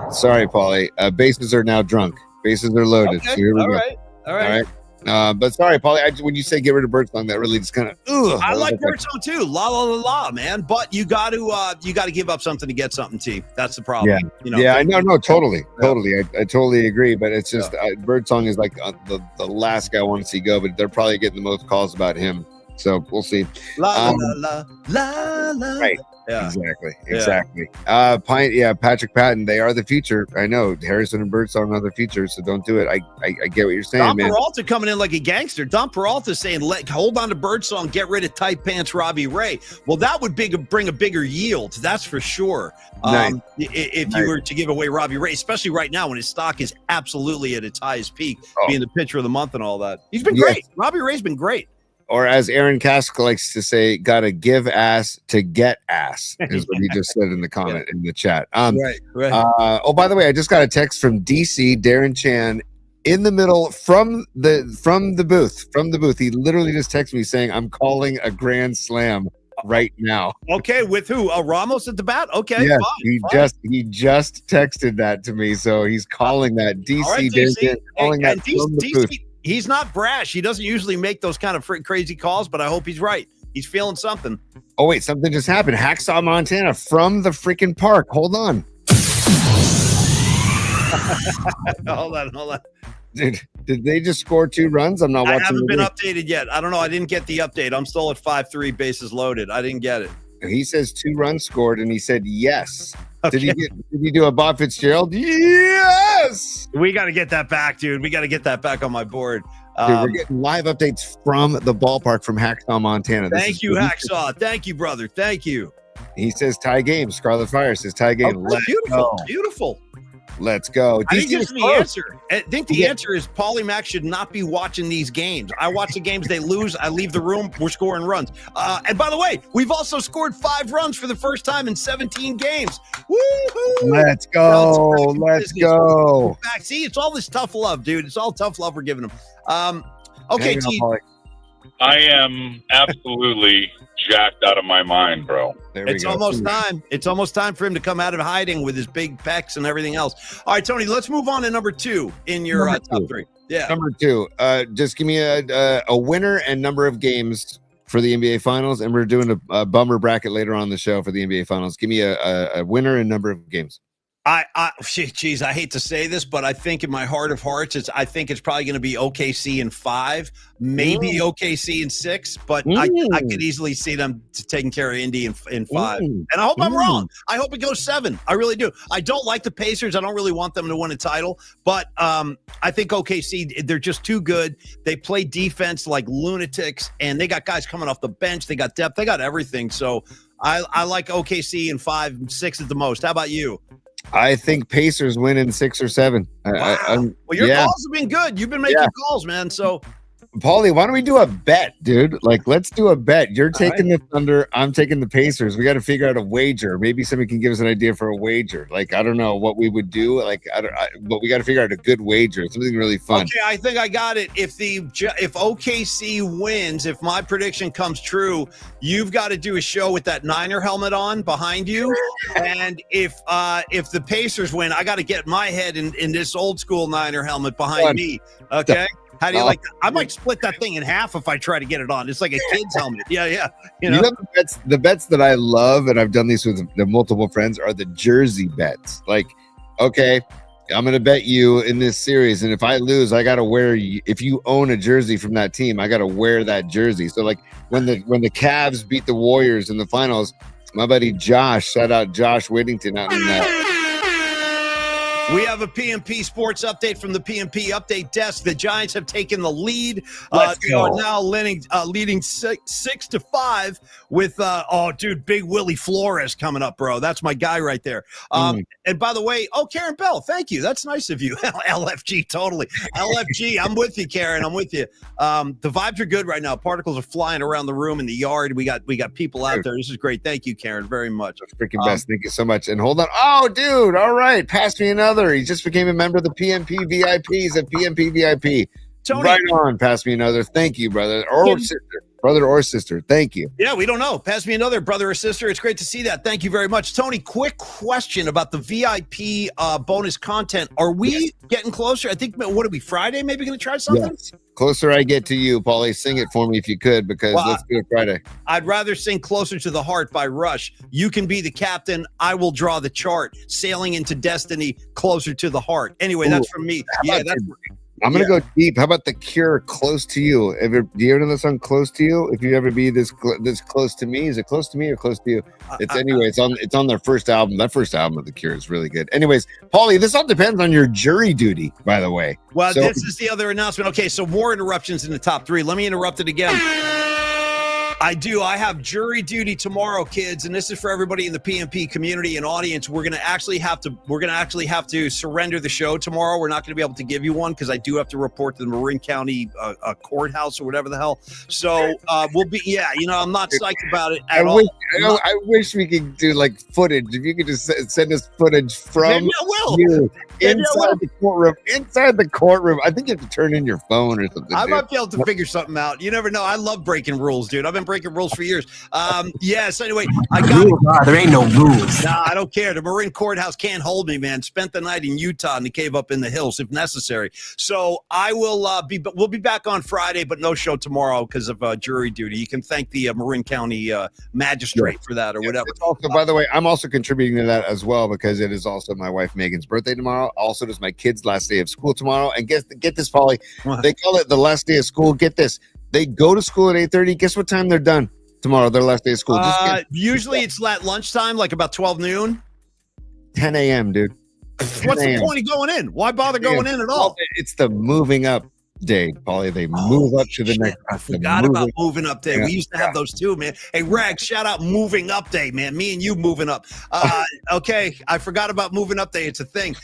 B: Sorry, Paulie. Bases are now drunk. Bases are loaded.
A: Okay.
B: So here we go.
A: All right.
B: But sorry, Paulie. When you say get rid of Birdsong, that really just kind of.
A: I like Birdsong too. La la la la, man. But you got to give up something to get something, T. That's the problem.
B: Yeah. I know. No, totally. I totally agree. But it's just Birdsong is like the last guy I want to see go. But they're probably getting the most calls about him. So we'll see.
A: La la la la.
B: Right. Yeah. Exactly. Patrick Patton, they are the future. I know Harrison and Birdsong are the future, so don't do it. I get what you're saying,
A: Don
B: man.
A: Peralta coming in like a gangster. Don Peralta saying, hold on to Birdsong, get rid of tight pants Robbie Ray. Well, that would bring a bigger yield. That's for sure.
B: Nice.
A: If you were to give away Robbie Ray, especially right now when his stock is absolutely at its highest peak, being the pitcher of the month and all that. He's been great. Robbie Ray's been great.
B: Or as Aaron Kask likes to say, gotta give ass to get ass, is what he just said in the comment in the chat.
A: Right.
B: By the way, I just got a text from DC, Darren Chan, in the middle from the booth. He literally just texted me saying, I'm calling a grand slam right now.
A: Okay, with who? Ramos at the bat? Okay,
B: yeah,
A: fine,
B: he just texted that to me, so he's calling that. DC,
A: right,
B: DC. Calling that from the booth.
A: He's not brash. He doesn't usually make those kind of crazy calls, but I hope he's right. He's feeling something.
B: Oh, wait, something just happened. Hacksaw, Montana from the freaking park. Hold on.
A: Hold on.
B: Dude, did they just score 2 runs? I'm not watching.
A: I haven't
B: the
A: been
B: game.
A: updated yet. I don't know. I didn't get the update. I'm still at 5-3 bases loaded. I didn't get it.
B: He says 2 runs scored, and he said yes.
A: Okay.
B: Did he do a Bob Fitzgerald? Yes.
A: We got to get that back, dude. We got to get that back on my board.
B: Dude, we're getting live updates from the ballpark from Hacksaw, Montana.
A: Thank you, Hacksaw. Thank you, brother. Thank you.
B: He says tie game. Scarlet Fire says tie game.
A: Oh, beautiful. Beautiful.
B: Let's go.
A: I think this is the answer. I think the answer is Paulie Mack should not be watching these games. I watch the games, they lose. I leave the room. We're scoring runs. And by the way, we've also scored 5 runs for the first time in 17 games. Woo-hoo!
B: Let's go. Let's go.
A: See, it's all this tough love, dude. It's all tough love we're giving them. Okay, T.
D: I am absolutely jacked out of my mind, bro.
A: It's almost time. It's almost time for him to come out of hiding with his big pecs and everything else. All right, Tony, let's move on to number 2 in your top 3. Yeah.
B: Number 2. Just give me a winner and number of games for the NBA Finals, and we're doing a bummer bracket later on the show for the NBA Finals. Give me a winner and number of games.
A: I hate to say this, but I think in my heart of hearts, I think it's probably going to be OKC in 5, maybe OKC in 6, but I could easily see them taking care of Indy in 5. And I hope I'm wrong. I hope it goes 7. I really do. I don't like the Pacers. I don't really want them to win a title, but I think OKC, they're just too good. They play defense like lunatics, and they got guys coming off the bench. They got depth. They got everything. So I like OKC in 5, 6 at the most. How about you?
B: I think Pacers win in 6 or 7.
A: Wow. Well, your calls have been good. You've been making calls, man. So,
B: Paulie, why don't we do a bet, dude? Like, let's do a bet. You're taking the Thunder. I'm taking the Pacers. We got to figure out a wager. Maybe somebody can give us an idea for a wager. Like, I don't know what we would do. Like, but we got to figure out a good wager. Something really fun.
A: Okay, I think I got it. If OKC wins, if my prediction comes true, you've got to do a show with that Niner helmet on behind you. And if the Pacers win, I got to get my head in this old school Niner helmet behind me. Okay. How do you like that? I might split that thing in half if I try to get it on. It's like a kid's helmet. Yeah. You know
B: the bets that I love, and I've done these with the multiple friends, are the jersey bets. Like, okay, I'm going to bet you in this series, and if I lose, I got to wear. If you own a jersey from that team, I got to wear that jersey. So, like when the Cavs beat the Warriors in the finals, my buddy Josh, shout out Josh Whittington out in that.
A: We have a PMP sports update from the PMP update desk. The Giants have taken the lead. They are now leading 6-5 with, Big Willie Flores coming up, bro. That's my guy right there. And by the way, Karen Bell, thank you. That's nice of you. LFG, totally. LFG, I'm with you, Karen. I'm with you. The vibes are good right now. Particles are flying around the room in the yard. We got people out there. This is great. Thank you, Karen, very much.
B: That's freaking best. Thank you so much. And hold on. Oh, dude. All right. Pass me another. He just became a member of the PMP VIPs at PMP VIP.
A: Tony,
B: right on. Pass me another. Thank you, brother or sister. Brother or sister. Thank you.
A: Yeah, we don't know. Pass me another brother or sister. It's great to see that. Thank you very much. Tony, quick question about the VIP bonus content. Are we getting closer? I think, what are we, Friday? Maybe going to try something?
B: Yes. Closer I get to you, Paulie. Sing it for me if you could, because let's do it Friday.
A: I'd rather sing Closer to the Heart by Rush. You can be the captain. I will draw the chart. Sailing into destiny, closer to the heart. Anyway, that's from me. Yeah, that's
B: I'm going to go deep. How about The Cure, Close to You? Do you ever know the song Close to You? If you ever be this close to me, is it close to me or close to you? It's on their first album. That first album of The Cure is really good. Anyways, Paulie, this all depends on your jury duty, by the way.
A: Well, this is the other announcement. Okay, so more interruptions in the top 3. Let me interrupt it again. I do. I have jury duty tomorrow, kids, and this is for everybody in the PMP community and audience. We're gonna actually have to surrender the show tomorrow. We're not going to be able to give you one because I do have to report to the Marin County courthouse or whatever the hell. So we'll be. Yeah, I'm not psyched about it at all.
B: I wish we could do like footage. If you could just send us footage from you inside the courtroom. Inside the courtroom. I think you have to turn in your phone or something.
A: I might be able to figure something out. You never know. I love breaking rules, dude. I've been breaking rules for years. Yes. Anyway, I got.
E: Rules are, there ain't no rules.
A: Nah, I don't care. The Marin Courthouse can't hold me, man. Spent the night in Utah in the cave up in the hills, if necessary. So I will we'll be back on Friday, but no show tomorrow because of jury duty. You can thank the Marin County magistrate for that or whatever.
B: Also, by the way, I'm also contributing to that as well because it is also my wife Megan's birthday tomorrow. Also, it is my kids' last day of school tomorrow. And get this, Paulie. They call it the last day of school. Get this. They go to school at 8:30. Guess what time they're done tomorrow? Their last day of school.
A: Usually it's at lunchtime, like about 12 noon.
B: 10 a.m., dude.
A: What's the point of going in? Why bother going in at all?
B: It's the moving up day, Paulie. They move up to the next.
A: I forgot about moving up day. We used to have those too, man. Hey, Rags, shout out moving up day, man. Me and you moving up. Okay, I forgot about moving up day. It's a thing.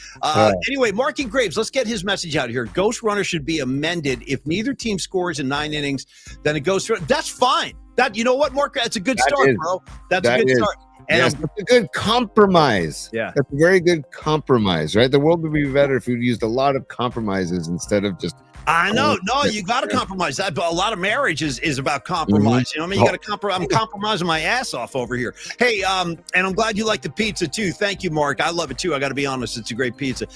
A: Anyway, Marky Graves, let's get his message out here. Ghost Runner should be amended. If neither team scores in 9 innings, then it goes through. That's fine. You know what, Mark? That's a good start, bro. That's a good start. And
B: yes, that's a good compromise.
A: Yeah.
B: That's a very good compromise, right? The world would be better if we used a lot of compromises instead of just.
A: I know. No, you got to compromise. That, but a lot of marriage is about compromise. You know what I mean? You got to compromise. I'm compromising my ass off over here. Hey, and I'm glad you like the pizza too. Thank you, Mark. I love it too. I got to be honest. It's a great pizza.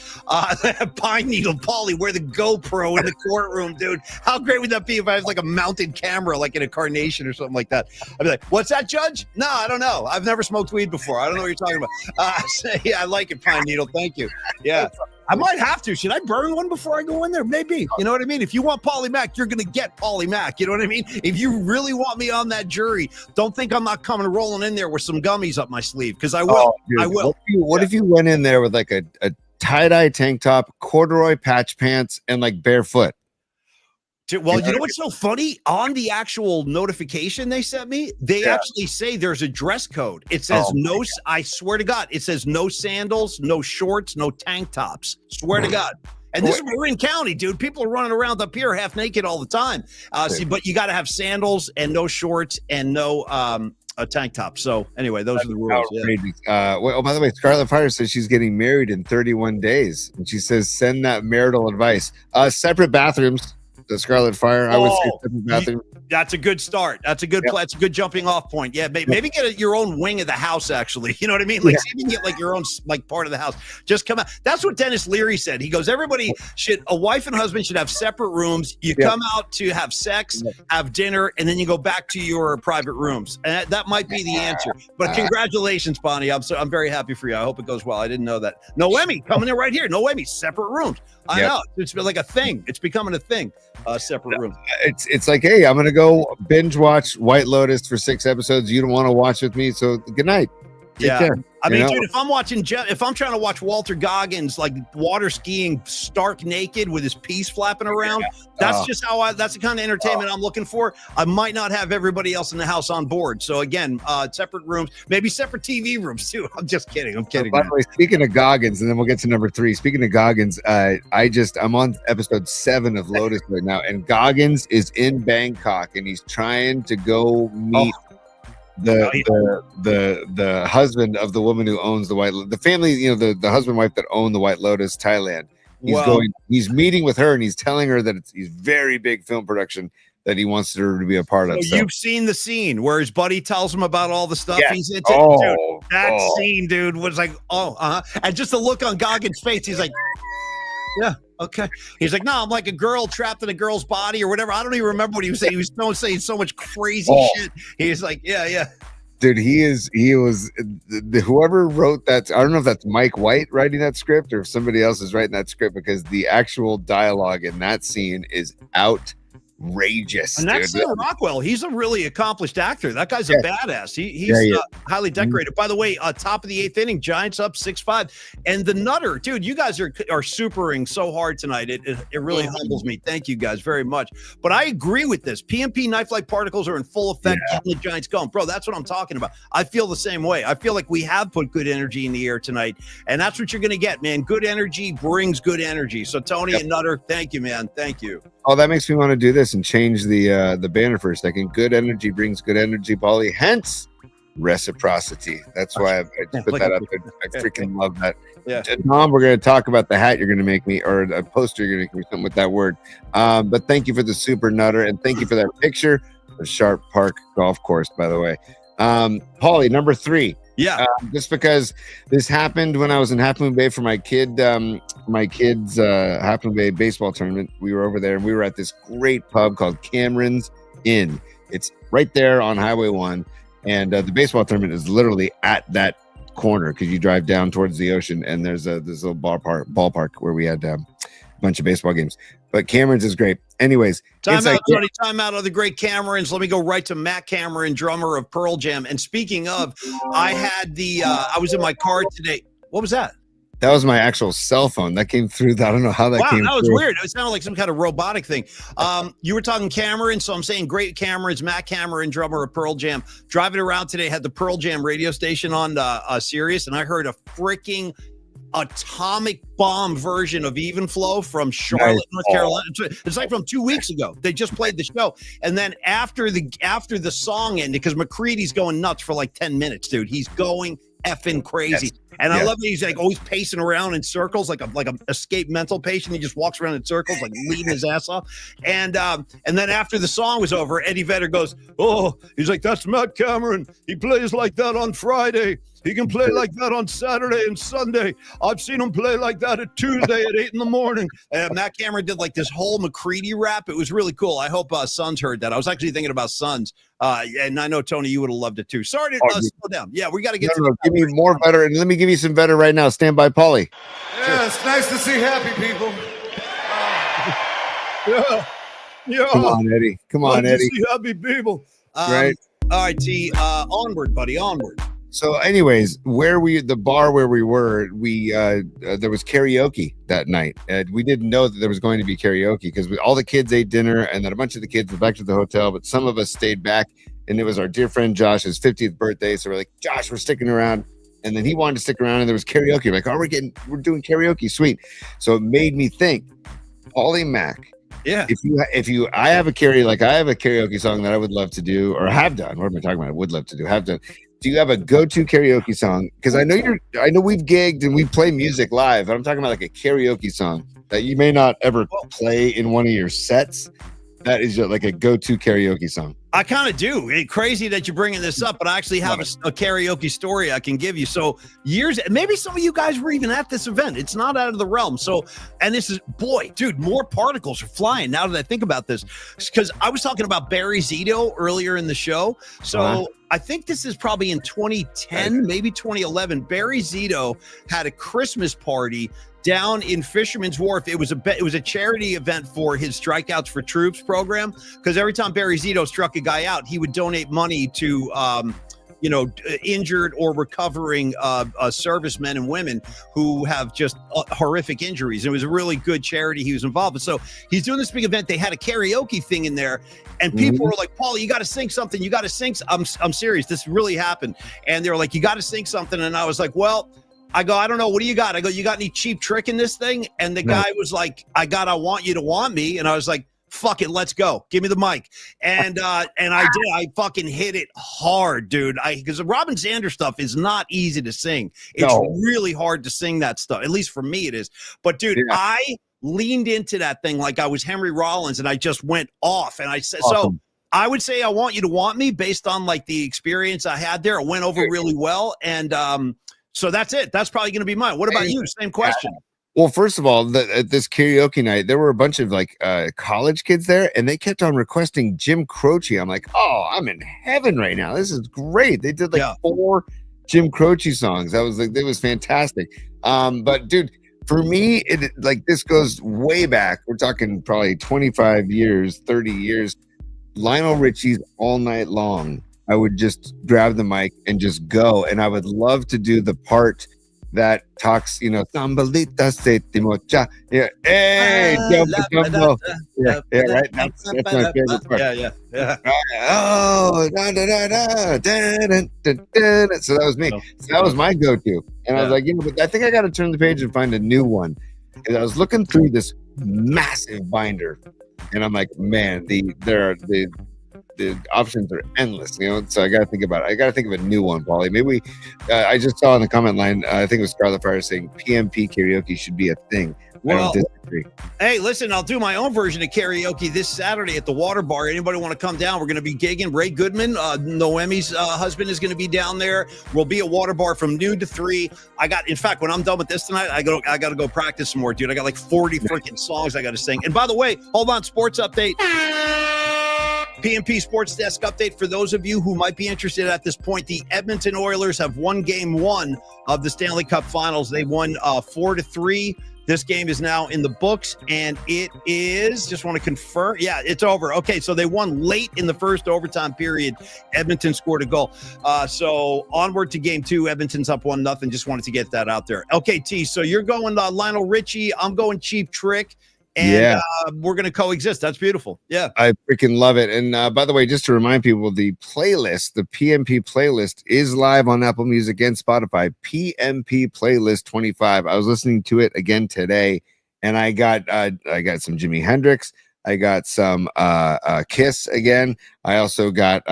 A: Pine Needle Paulie, wear the GoPro in the courtroom, dude. How great would that be if I had like a mounted camera, like in a carnation or something like that? I'd be like, what's that, Judge? No, I don't know. I've never smoked weed before. I don't know what you're talking about. Yeah, I like it, Pine Needle. Thank you. Yeah. I might have to. Should I burn one before I go in there? Maybe. You know what I mean? If you want Paulie Mack, you're going to get Paulie Mack. You know what I mean? If you really want me on that jury, don't think I'm not coming rolling in there with some gummies up my sleeve because I will.
B: Oh, dude,
A: I will.
B: What if you went in there with like a tie-dye tank top, corduroy patch pants, and like barefoot?
A: Well, you know what's so funny? On the actual notification they sent me, they actually say there's a dress code. It says I swear to God, it says no sandals, no shorts, no tank tops. Swear to God. And this is Marin County, dude. People are running around up here half naked all the time. But you got to have sandals and no shorts and no a tank top. So anyway, those are the rules.
B: Well, by the way, Scarlet Fire says she's getting married in 31 days. And she says, send that marital advice. Separate bathrooms. The Scarlet Fire, I would say separate bathroom.
A: That's a good start. That's a good that's a good jumping off point. Yeah, maybe get your own wing of the house. Actually, you know what I mean. Like see if you can get like your own like part of the house. Just come out. That's what Dennis Leary said. He goes, everybody a wife and husband should have separate rooms. You come out to have sex, have dinner, and then you go back to your private rooms. And that might be the answer. But congratulations, Bonnie. I'm very happy for you. I hope it goes well. I didn't know that. Noemi coming in right here. Noemi, separate rooms. I know it's been like a thing. It's becoming a thing. Separate rooms.
B: It's like, hey, I'm gonna go binge watch White Lotus for 6 episodes. You don't want to watch with me, so good night. Take care.
A: I mean, dude, if I'm trying to watch Walter Goggins like water skiing stark naked with his piece flapping around, that's just that's the kind of entertainment I'm looking for. I might not have everybody else in the house on board. So again, separate rooms, maybe separate TV rooms too. I'm just kidding. I'm kidding.
B: By the way, speaking of Goggins, and then we'll get to number 3. Speaking of Goggins, I'm on episode 7 of Lotus right now, and Goggins is in Bangkok and he's trying to go meet the husband of the woman who owns the family, you know, the husband and wife that own the White Lotus Thailand. He's meeting with her and he's telling her that he's very big film production that he wants her to be a part of.
A: So you've seen the scene where his buddy tells him about all the stuff he's into. Dude, that scene, dude, was like, and just the look on Goggins' face, he's like, yeah. Okay. He's like, no, I'm like a girl trapped in a girl's body or whatever. I don't even remember what he was saying. He was saying so much crazy shit. He's like, yeah.
B: Dude, whoever wrote that. I don't know if that's Mike White writing that script or if somebody else is writing that script because the actual dialogue in that scene is outrageous.
A: And that's Sam Rockwell. He's a really accomplished actor. That guy's a badass. He's highly decorated. By the way, top of the 8th inning, Giants up 6-5. And the Nutter, dude, you guys are supering so hard tonight. It really humbles me. Thank you guys very much. But I agree with this. PMP knife-like particles are in full effect, keeping the Giants going. Bro, that's what I'm talking about. I feel the same way. I feel like we have put good energy in the air tonight. And that's what you're going to get, man. Good energy brings good energy. So Tony and Nutter, thank you, man. Thank you.
B: Oh, that makes me want to do this and change the banner for a second. Good energy brings good energy, Paulie. Hence, reciprocity. That's why I put that up. I freaking love that.
A: Yeah.
B: Tom, we're going to talk about the hat you're going to make me, or a poster you're going to make me, something with that word. But thank you for the super Nutter, and thank you for that picture the Sharp Park Golf Course, by the way. Paulie, number 3.
A: Yeah.
B: Just because this happened when I was in Half Moon Bay for my kid's Half Moon Bay baseball tournament. We were over there and we were at this great pub called Cameron's Inn. It's right there on Highway 1. And the baseball tournament is literally at that corner because you drive down towards the ocean and there's this little ballpark where we had a bunch of baseball games. But Cameron's is great. Anyways,
A: time out of the great Camerons. Let me go right to Matt Cameron, drummer of Pearl Jam. And speaking of, I had I was in my car today. What was that?
B: That was my actual cell phone. That came through. I don't know how that came through.
A: Wow, that was weird. It sounded like some kind of robotic thing. You were talking Cameron, so I'm saying great Camerons. Matt Cameron, drummer of Pearl Jam. Driving around today, had the Pearl Jam radio station on Sirius, and I heard a freaking atomic bomb version of Even Flow from Charlotte, North Carolina. It's like from 2 weeks ago. They just played the show. And then after the song ended, because McCready's going nuts for like 10 minutes, dude. He's going effing crazy. Yes. And I love that he's like always pacing around in circles, like a escaped mental patient. He just walks around in circles, like leading his ass off. And then after the song was over, Eddie Vedder goes, "Oh," he's like, "That's Matt Cameron. He plays like that on Friday. He can play like that on Saturday and Sunday. I've seen him play like that at Tuesday at 8 a.m. And Matt Cameron did like this whole McCready rap. It was really cool. I hope Sons heard that. I was actually thinking about Sons. And I know, Tony, you would have loved it too. Sorry to slow down. Yeah, we got to get
B: give me more better. And let me give you some better right now. Stand by, Paulie.
C: Yeah, it's nice to see happy people.
A: Yeah.
B: Come on, Eddie. Come on, Eddie.
A: See happy people.
B: Right.
A: All right, T. Onward, buddy. Onward.
B: So, anyways, the bar where we were, there was karaoke that night. And we didn't know that there was going to be karaoke because all the kids ate dinner and then a bunch of the kids went back to the hotel, but some of us stayed back. And it was our dear friend Josh's 50th birthday. So we're like, Josh, we're sticking around. And then he wanted to stick around and there was karaoke. We're like, oh, we're doing karaoke. Sweet. So it made me think, Paulie Mac.
A: Yeah.
B: I have a karaoke song that I would love to do or have done. What am I talking about? I would love to do, have done. Do you have a go-to karaoke song? Because I know we've gigged and we play music live, but I'm talking about like a karaoke song that you may not ever play in one of your sets. That is like a go-to karaoke song.
A: I kind of do. It's crazy that you're bringing this up, but I actually have a karaoke story I can give you. So maybe some of you guys were even at this event. It's not out of the realm. So, and this is, boy, dude, more particles are flying now that I think about this. Because I was talking about Barry Zito earlier in the show. So I think this is probably in 2010, maybe 2011. Barry Zito had a Christmas party down in Fisherman's Wharf. It was a charity event for his Strikeouts for Troops program, because every time Barry Zito struck a guy out, he would donate money to injured or recovering servicemen and women who have just horrific injuries. It was a really good charity he was involved with. So he's doing this big event. They had a karaoke thing in there, and people were like, "Paul, you got to sing something. You got to sing." I'm serious. This really happened. And they were like, "You got to sing something." And I was like, "Well," I go, "I don't know. What do you got?" I go, "You got any cheap trick in this thing?" And the guy was like, "I Want You to Want Me." And I was like, "Fuck it, let's go. Give me the mic." And I did. I fucking hit it hard, dude. Because the Robin Sanders stuff is not easy to sing. It's really hard to sing that stuff. At least for me, it is. But dude, I leaned into that thing like I was Henry Rollins, and I just went off. And I said, so I would say "I Want You to Want Me" based on like the experience I had there. It went over really well. And so that's it. That's probably going to be mine. What about you? Same question.
B: Well, first of all, at this karaoke night, there were a bunch of like college kids there, and they kept on requesting Jim Croce. I'm like, oh, I'm in heaven right now. This is great. They did like 4 Jim Croce songs. It was fantastic. But dude, for me, this goes way back. We're talking probably 25 years, 30 years. Lionel Richie's "All Night Long." I would just grab the mic and just go. And I would love to do the part that talks, Sambalita se timocha. Yeah. Hey, jumbo. Yeah, right. That's my favorite part.
A: Yeah.
B: Oh, da, da, da, da, da, da, da. So that was me. So that was my go-to. And I was like, but I think I got to turn the page and find a new one. And I was looking through this massive binder, and I'm like, man, the options are endless, so I got to think about it. I got to think of a new one, Paulie. Maybe I just saw in the comment line, I think it was Scarlet Fire saying PMP karaoke should be a thing.
A: Well,
B: don't disagree.
A: hey, listen, I'll do my own version of karaoke this Saturday at the Water Bar. Anybody want to come down? We're going to be gigging. Ray Goodman, Noemi's husband, is going to be down there. We'll be at Water Bar from noon to 3. In fact, when I'm done with this tonight, I got to go practice some more, dude. I got like 40 freaking songs I got to sing. And by the way, hold on, sports update. PMP Sports Desk update for those of you who might be interested at this point. The Edmonton Oilers have won game 1 of the Stanley Cup Finals. They won 4-3. This game is now in the books, and it is, just want to confirm. Yeah, it's over. Okay, so they won late in the first overtime period. Edmonton scored a goal. So onward to game 2. Edmonton's up 1-0. Just wanted to get that out there. Okay, T, so you're going Lionel Richie. I'm going Cheap Trick. And we're going to coexist. That's beautiful. Yeah.
B: I freaking love it. And by the way, just to remind people, the playlist, the PMP playlist is live on Apple Music and Spotify. PMP Playlist 25. I was listening to it again today, and I got some Jimi Hendrix. I got some Kiss again. I also got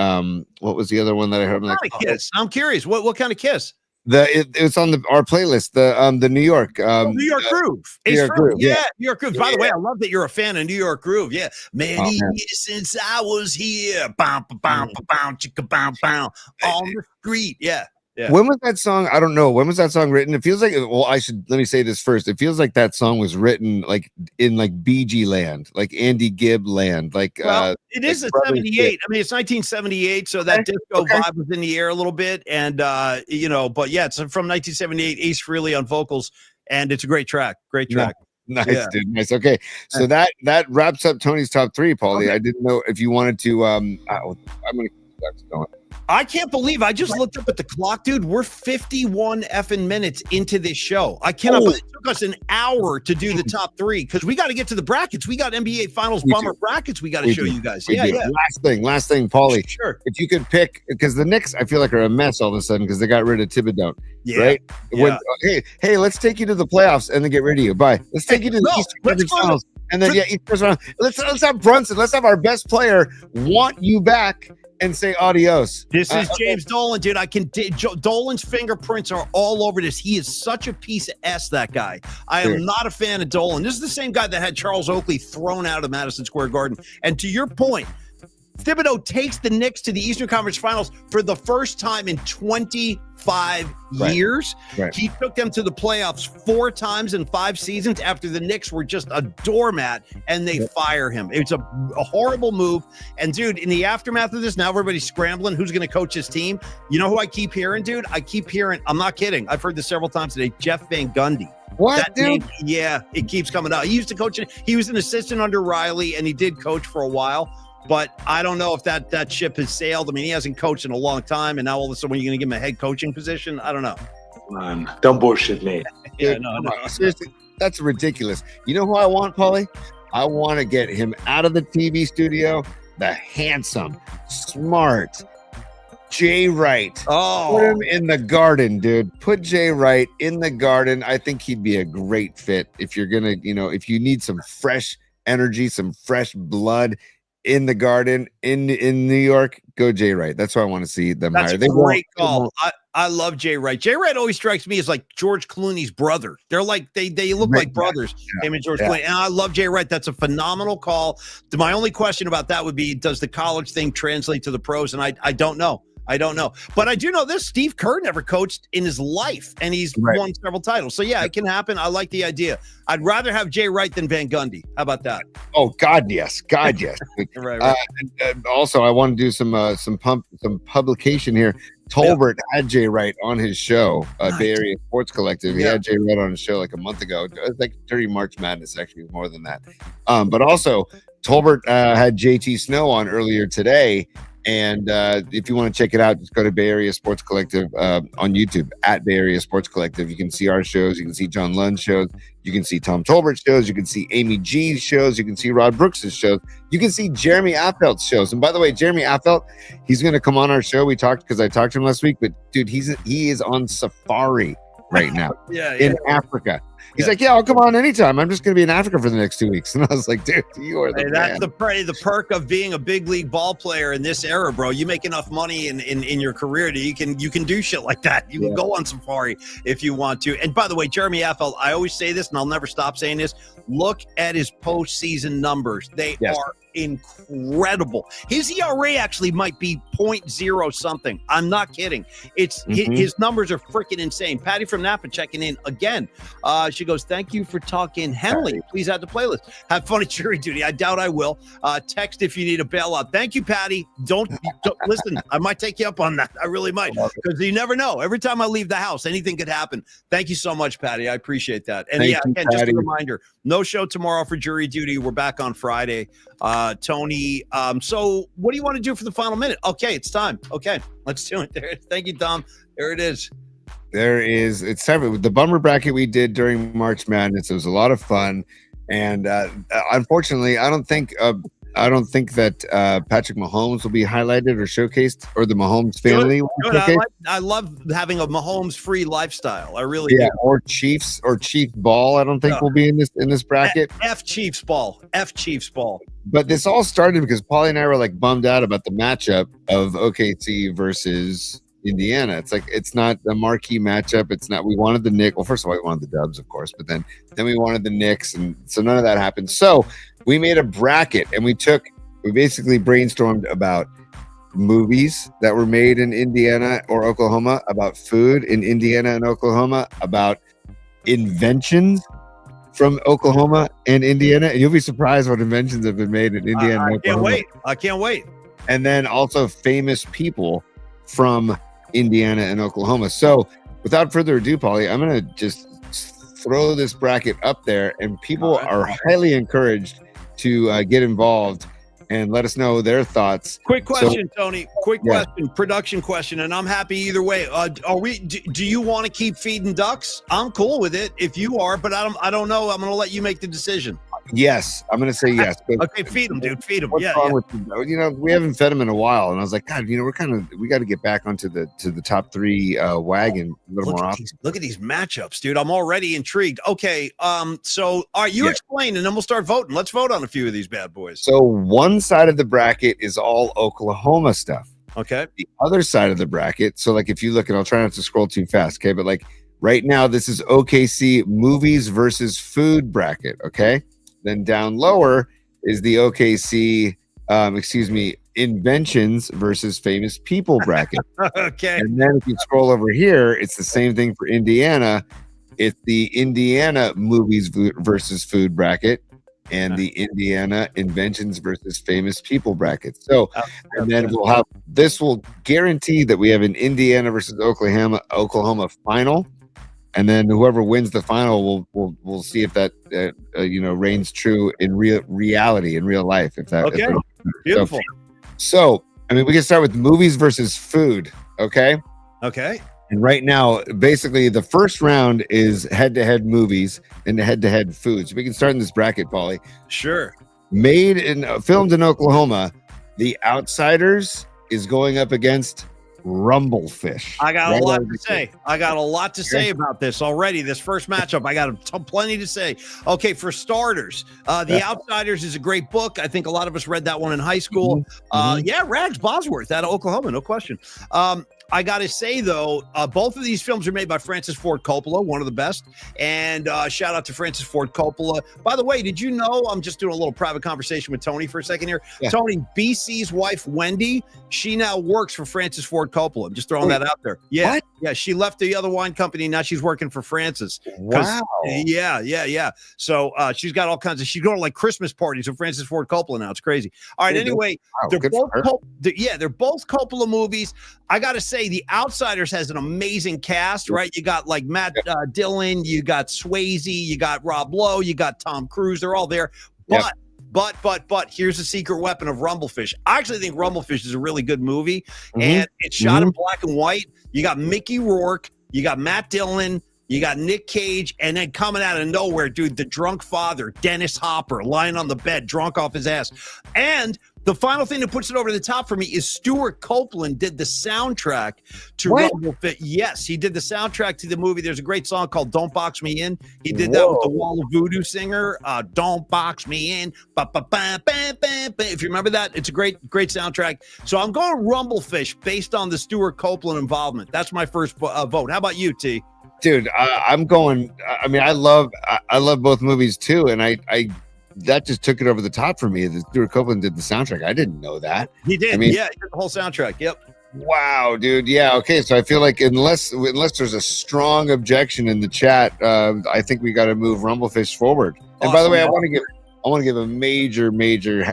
B: what was the other one that I heard?
A: Kiss. I'm curious. What kind of Kiss?
B: It's on our playlist, the New York
A: New York Groove.
B: New York Groove.
A: Yeah, New York Groove. By the way, I love that you're a fan of New York Groove. Yeah, many years since I was here. Bow, bow, bow, bow, chicka, bow, bow, on the street. Yeah. Yeah.
B: When was that song? I don't know. When was that song written? It feels like, let me say this first. It feels like that song was written like in like BG land, like Andy Gibb land. Like,
A: it is a 78. I mean, it's 1978. So that disco vibe was in the air a little bit. And, but yeah, it's from 1978, Ace Frehley on vocals. And it's a great track. Great track.
B: Nice, dude. Nice. Okay. So that wraps up Tony's top 3, Paulie. Okay. I didn't know if you wanted to, I'm going to keep that going.
A: I can't believe I just looked up at the clock, dude. We're 51 effing minutes into this show. I cannot believe it took us an hour to do the top 3 because we got to get to the brackets. We got NBA Finals bummer brackets we got to show you guys. Yeah.
B: Last thing, Paulie.
A: Sure.
B: If you could pick, because the Knicks, I feel like, are a mess all of a sudden because they got rid of Thibodeau. Yeah. Right?
A: Yeah.
B: Hey, let's take you to the playoffs and then get rid of you. Bye. Let's take you to the Eastern Conference Finals. And then, first round. Let's have Brunson. Let's have our best player want you back and say adios.
A: This is James Dolan, dude. Dolan's fingerprints are all over this. He is such a piece of S, that guy. I am not a fan of Dolan. This is the same guy that had Charles Oakley thrown out of Madison Square Garden. And to your point, Thibodeau takes the Knicks to the Eastern Conference Finals for the first time in 25 years. Right. He took them to the playoffs 4 times in 5 seasons after the Knicks were just a doormat, and they fire him. It's a horrible move. And, dude, in the aftermath of this, now everybody's scrambling. Who's going to coach his team? You know who I keep hearing, dude? I keep hearing, I'm not kidding. I've heard this several times today, Jeff Van Gundy.
B: What, dude?
A: Yeah, it keeps coming out. He used to coach it. He was an assistant under Riley, and he did coach for a while. But I don't know if that ship has sailed. I mean, he hasn't coached in a long time, and now all of a sudden, when you're going to give him a head coaching position, I don't know.
E: Man, don't bullshit me.
A: No.
B: Seriously, that's ridiculous. You know who I want, Paulie? I want to get him out of the TV studio. The handsome, smart Jay Wright. Put him in the Garden, dude. Put Jay Wright in the Garden. I think he'd be a great fit if you're gonna, if you need some fresh energy, some fresh blood in the Garden in New York, go Jay Wright. That's why I want to see them hire.
A: That's a great call. I love Jay Wright. Jay Wright always strikes me as like George Clooney's brother. They're like they look like brothers. Him and George Clooney. And I love Jay Wright. That's a phenomenal call. My only question about that would be, does the college thing translate to the pros? And I don't know. But I do know this. Steve Kerr never coached in his life, and he's won several titles. So, yeah, it can happen. I like the idea. I'd rather have Jay Wright than Van Gundy. How about that?
B: Oh, God, yes. God, yes.
A: Right.
B: And also, I want to do some publication here. Tolbert had Jay Wright on his show, Bay Area Sports Collective. He had Jay Wright on his show like a month ago. It was like during March Madness, actually, more than that. But also, Tolbert had JT Snow on earlier today. And if you want to check it out, just go to Bay Area Sports Collective on YouTube, at Bay Area Sports Collective. You can see our shows. You can see John Lund's shows. You can see Tom Tolbert's shows. You can see Amy G's shows. You can see Rod Brooks' shows. You can see Jeremy Affelt's shows. And by the way, Jeremy Affelt, he's going to come on our show. Because I talked to him last week. But, dude, he is on safari right now
A: Yeah,
B: in Africa. He's
A: Yeah.
B: like, yeah, I'll come on anytime. I'm just going to be in Africa for the next 2 weeks. And I was like, dude, you are the
A: Hey,
B: man.
A: that's the perk of being a big league ball player in this era, bro. You make enough money in your career that you can do shit like that. You can go on safari if you want to. And by the way, Jeremy Affeldt, I always say this, and I'll never stop saying this. Look at his postseason numbers; they are incredible. His ERA actually might be 0.0 something. I'm not kidding. It's his numbers are freaking insane. Patty from Napa checking in again. She goes, "Thank you for talking, Henley. Please add to playlist. Have fun at jury duty. I doubt I will. Text if you need a bailout. Thank you, Patty. Don't listen. I might take you up on that. I really might, because you never know. Every time I leave the house, anything could happen. Thank you so much, Patty. I appreciate that. And
B: Thank you,
A: again, just
B: Patty.
A: a reminder: no show tomorrow for jury duty. We're back on Friday. Tony, so what do you want to do for the final minute? Okay, it's time. Okay, let's do it. There. Thank you, Tom. There it is.
B: There is, it's several. The bummer bracket we did during March Madness, it was a lot of fun, and unfortunately, I don't think that Patrick Mahomes will be highlighted or showcased, or the Mahomes family.
A: Good. I love having a Mahomes-free lifestyle. I really do.
B: Or Chiefs or Chief Ball. I don't think will be in this bracket.
A: F Chiefs ball.
B: But this all started because Paulie and I were like bummed out about the matchup of OKC versus Indiana. It's like, it's not a marquee matchup. It's not. We wanted the Knicks. Well, first of all, we wanted the Dubs, of course, but then we wanted the Knicks, and so none of that happened. So we made a bracket, and we basically brainstormed about movies that were made in Indiana or Oklahoma, about food in Indiana and Oklahoma, about inventions from Oklahoma and Indiana, and you'll be surprised what inventions have been made in Indiana and Oklahoma.
A: I can't wait.
B: And then also famous people from Indiana and Oklahoma. So without further ado, Paulie, I'm going to just throw this bracket up there, and people are highly encouraged to get involved and let us know their thoughts.
A: Quick question, Tony. Quick question, production question, and I'm happy either way. Do you want to keep feeding ducks? I'm cool with it if you are, but I don't know. I'm going to let you make the decision.
B: Yes, I'm going to say yes. But
A: okay, feed them, dude. Feed them.
B: What's wrong with them? We haven't fed them in a while, and I was like, God, we got to get back onto the top three wagon a little more often.
A: Look at these matchups, dude. I'm already intrigued. Okay, so all right, you explain, and then we'll start voting. Let's vote on a few of these bad boys.
B: So one side of the bracket is all Oklahoma stuff.
A: Okay.
B: The other side of the bracket, so like if you look, and I'll try not to scroll too fast, okay, but like right now, this is OKC movies versus food bracket, okay? Then down lower is the OKC, inventions versus famous people bracket.
A: Okay.
B: And then if you scroll over here, it's the same thing for Indiana. It's the Indiana movies versus food bracket and the Indiana inventions versus famous people bracket. So, and then this will guarantee that we have an Indiana versus Oklahoma final. And then whoever wins the final will see if that reigns true in reality in real life.
A: Beautiful.
B: So I mean, we can start with movies versus food. Okay. And right now, basically, the first round is head-to-head movies and head-to-head foods. We can start in this bracket, Paulie.
A: Sure.
B: Filmed in Oklahoma, The Outsiders is going up against Rumblefish.
A: I got a lot to say. I got a lot to say about this already. This first matchup, I got plenty to say. Okay, for starters, The Outsiders is a great book. I think a lot of us read that one in high school. Rags Bosworth out of Oklahoma, no question. I got to say, though, both of these films are made by Francis Ford Coppola, one of the best. And shout out to Francis Ford Coppola. By the way, did you know, I'm just doing a little private conversation with Tony for a second here. Yeah. Tony, BC's wife, Wendy, she now works for Francis Ford Coppola. I'm just throwing that out there. Yeah. What? Yeah, she left the other wine company. Now she's working for Francis.
B: Wow.
A: Yeah. So she's got all kinds of, she's going to like Christmas parties with Francis Ford Coppola now. It's crazy. All right, anyway, they're both Coppola movies. I got to say, The Outsiders has an amazing cast, right? You got like Matt Dillon, you got Swayze, you got Rob Lowe, you got Tom Cruise. They're all there. But here's the secret weapon of Rumblefish. I actually think Rumblefish is a really good movie, and it's shot in black and white. You got Mickey Rourke, you got Matt Dillon, you got Nick Cage, and then coming out of nowhere, dude, the drunk father, Dennis Hopper, lying on the bed, drunk off his ass. And The final thing that puts it over the top for me is Stuart Copeland did the soundtrack to
B: What?
A: Rumble Fit. Yes, he did the soundtrack to the movie. There's a great song called "Don't Box Me In." He did that with the Wall of Voodoo singer. "Don't Box Me In." Ba, ba, ba, ba, ba, ba. If you remember that, it's a great soundtrack. So I'm going Rumblefish based on the Stuart Copeland involvement. That's my first vote. How about you, T?
B: Dude, I'm going. I mean, I love both movies too, and I that just took it over the top for me. That Stuart Copeland did the soundtrack. I didn't know that.
A: He did.
B: I mean,
A: yeah, he did the whole soundtrack. Yep.
B: Wow, dude. Yeah. Okay. So I feel like unless there's a strong objection in the chat, I think we got to move Rumblefish forward. And by the way, I want to give a major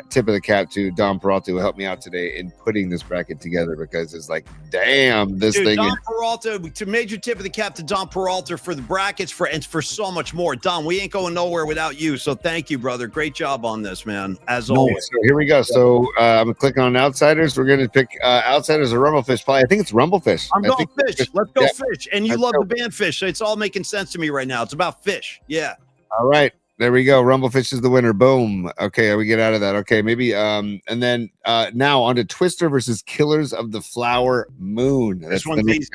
B: tip of the cap to Don Peralta, who helped me out today in putting this bracket together, because it's like, damn, this thing.
A: Don Peralta, to major tip of the cap to Don Peralta for the brackets and for so much more. Don, we ain't going nowhere without you. So thank you, brother. Great job on this, man. As always.
B: So here we go. So I'm clicking on Outsiders. We're going to pick Outsiders or Rumblefish. Probably, I think it's Rumblefish.
A: I'm going Fish. Let's go
B: yeah.
A: Fish. And you love the band Fish. So it's all making sense to me right now. It's about fish. Yeah.
B: All right. There we go. Rumblefish is the winner. Boom. Okay, we get out of that. Okay, maybe and then now on to Twister versus Killers of the Flower Moon.
A: This one's easy.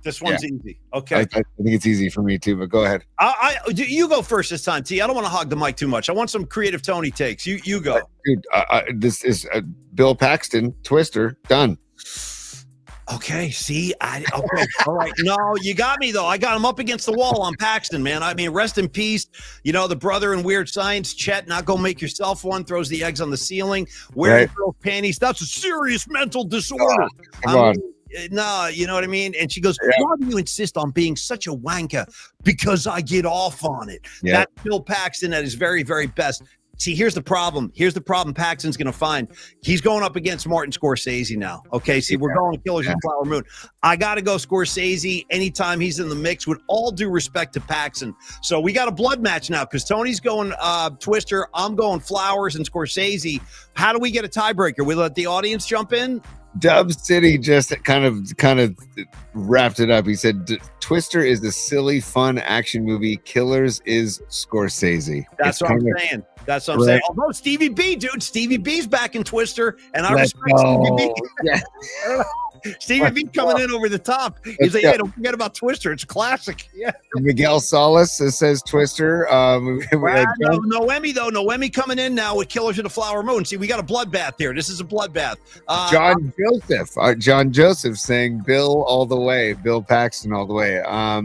A: This one's easy. Okay.
B: I think it's easy for me too, but go ahead.
A: You go first this time, T. I don't want to hog the mic too much. I want some creative Tony takes. You go.
B: Dude, this is Bill Paxton, Twister, done.
A: Okay, see, okay, all right. No, you got me though. I got him up against the wall on Paxton, man. I mean, rest in peace. You know, the brother in Weird Science, Chet, not go make yourself one, throws the eggs on the ceiling, wearing girls' panties. That's a serious mental disorder.
B: Come on.
A: No, you know what I mean? And she goes, why do you insist on being such a wanker? Because I get off on it.
B: Yeah.
A: That's Bill Paxton at his very, very best. See, here's the problem. Here's the problem Paxton's going to find. He's going up against Martin Scorsese now. Okay, see, we're going Killers of the Flower Moon. I got to go Scorsese anytime he's in the mix, with all due respect to Paxton. So we got a blood match now, because Tony's going Twister. I'm going Flowers and Scorsese. How do we get a tiebreaker? We let the audience jump in?
B: Dub City just kind of wrapped it up. He said Twister is a silly, fun action movie. Killers is Scorsese.
A: That's what I'm saying. That's what I'm saying. Although Stevie B, dude, Stevie B's back in Twister, and I respect Stevie B.
B: Yeah.
A: Stevie B coming in over the top. He's like, hey, don't forget about Twister. It's a classic. Yeah.
B: Miguel Salas says Twister.
A: Noemi, though. Noemi coming in now with Killers of the Flower Moon. See, we got a bloodbath here. This is a bloodbath.
B: John Joseph saying Bill all the way. Bill Paxton all the way.
A: I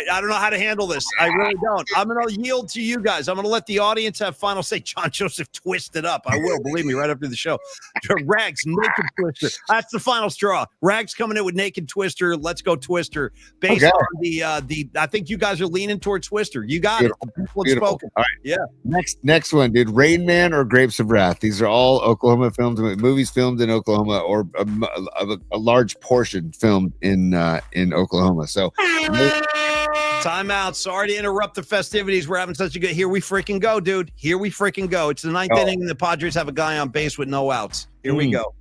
A: don't know how to handle this. I really don't. I'm going to yield to you guys. I'm going to let the audience have final say. John Joseph twisted up. I will, believe me, right after the show. Rags, naked Twister. That's the final straw. Rags coming in with naked Twister. Let's go Twister. Based on the I think you guys are leaning toward Twister. You got it.
B: Beautiful.
A: Spoken.
B: All right. Yeah. Next one, dude. Rain Man or Grapes of Wrath. These are all Oklahoma filmed, movies filmed in Oklahoma, or a large portion filmed in Oklahoma. So
A: timeout. Sorry to interrupt the festivities. We're having such a good. Here we freaking go, dude. Here we freaking go. It's the ninth inning, and the Padres have a guy on base with no outs. Here we go.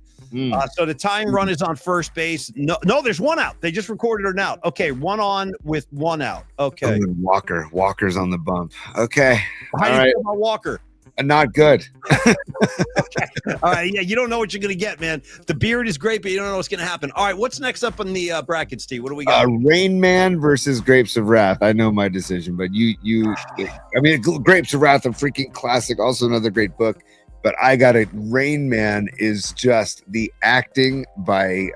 A: So the tying run is on first base. No, there's one out. They just recorded an out. Okay, one on with one out. Okay.
B: Walker's on the bump. Okay.
A: How do you feel about Walker?
B: Not good.
A: Okay. All right. Yeah, you don't know what you're going to get, man. The beard is great, but you don't know what's going to happen. All right, what's next up on the brackets, T? What do we got?
B: Rain Man versus Grapes of Wrath. I know my decision, but I mean, Grapes of Wrath, a freaking classic. Also another great book. But I got it. Rain Man is just the acting by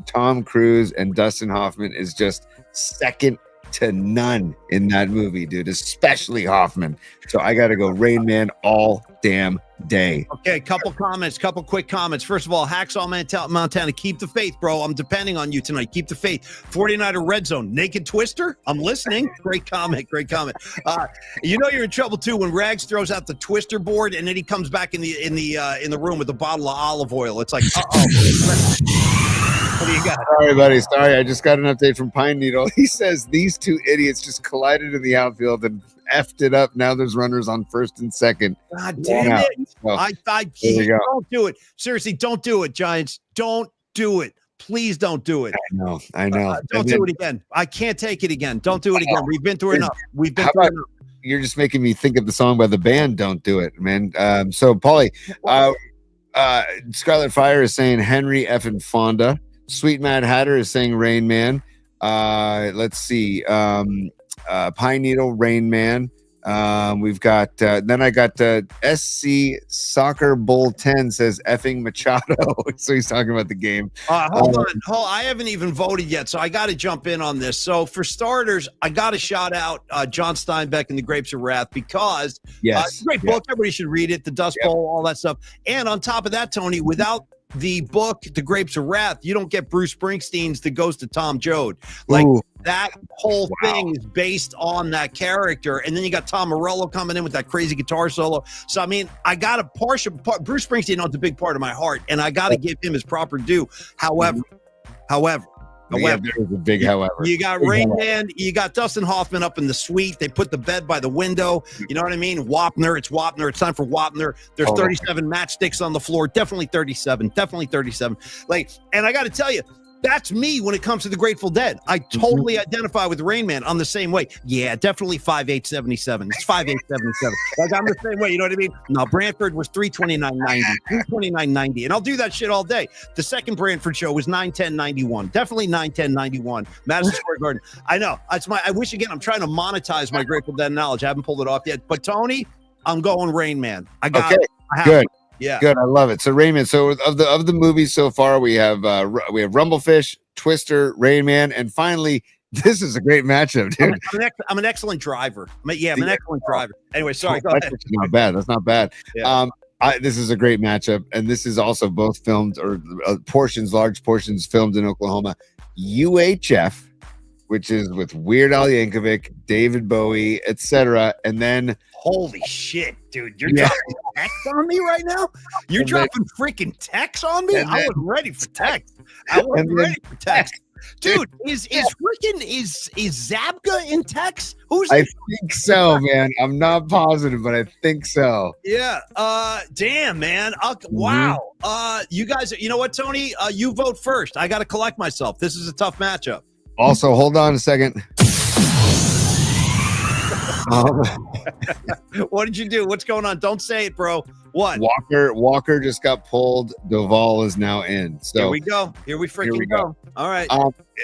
B: Tom Cruise and Dustin Hoffman is just second to none in that movie, dude, especially Hoffman. So I got to go Rain Man all damn day.
A: Okay, couple quick comments. First of all, Hacksaw Montana, keep the faith, bro. I'm depending on you tonight. Keep the faith. 49er Red Zone, naked Twister. I'm listening. Great comment. You know you're in trouble too when Rags throws out the Twister board and then he comes back in the room with a bottle of olive oil. It's like, what do you got?
B: Sorry, buddy. Sorry, I just got an update from Pine Needle. He says these two idiots just collided in the outfield and effed it up. Now there's runners on first and second.
A: God damn it.
B: Well,
A: don't do it. Seriously, don't do it, Giants. Don't do it. Please don't do it.
B: I know.
A: Don't do it again. I can't take it again. Don't do it again. We've been through enough.
B: you're just making me think of the song by the band Don't Do It, man. So Paulie, Scarlet Fire is saying Henry effing Fonda. Sweet Mad Hatter is saying Rain Man. Let's see. Pine Needle, Rain Man. We've got then I got SC Soccer Bull 10 says effing Machado. So he's talking about the game.
A: Hold on. I haven't even voted yet, so I got to jump in on this. So for starters, I got to shout out John Steinbeck and the Grapes of Wrath because it's a great book. Everybody should read it. The Dust Bowl, all that stuff. And on top of that, Tony, without the book, The Grapes of Wrath, you don't get Bruce Springsteen's The Ghost of Tom Joad. Like that whole thing is based on that character. And then you got Tom Morello coming in with that crazy guitar solo. So, I mean, I got a partial part. Bruce Springsteen owns a big part of my heart, and I got to give him his proper due. However,
B: there's a big however.
A: You got Rain Man, you got Dustin Hoffman up in the suite. They put the bed by the window. You know what I mean? Wapner, it's Wapner. It's time for Wapner. There's 37 matchsticks on the floor. Definitely 37. Like, and I got to tell you, that's me when it comes to the Grateful Dead. I totally identify with Rain Man. I'm the same way. Yeah, definitely 5'8", It's 5'8", Like, I'm the same way. You know what I mean? No, Brantford was 329.90, 329.90, and I'll do that shit all day. The second Brantford show was 910.91. Definitely 910.91. Madison Square Garden. I know. I wish again. I'm trying to monetize my Grateful Dead knowledge. I haven't pulled it off yet. But Tony, I'm going Rain Man. I got it.
B: Good.
A: Yeah,
B: good. I love it. So Rain, so of the movies so far, we have Rumblefish, Twister, Rain Man, and finally, this is a great matchup, dude.
A: I'm an excellent driver. I'm an excellent driver. Anyway, sorry. Go ahead.
B: Not bad. That's not bad.
A: Yeah.
B: This is a great matchup, and this is also both filmed or large portions filmed in Oklahoma. UHF, which is with Weird Al Yankovic, David Bowie, etc., and then.
A: Holy shit, dude. You're dropping text on me right now? You're dropping freaking text on me? I wasn't ready for text. Dude, is Zabka in text?
B: I think so, man. I'm not positive, but I think so.
A: Yeah. Damn, man. Wow. You guys, you know what, Tony? You vote first. I got to collect myself. This is a tough matchup.
B: Also, hold on a second.
A: What did you do? What's going on? Don't say it, bro. What?
B: Walker just got pulled. Duvall is now in. So
A: here we go. Here we go. All right.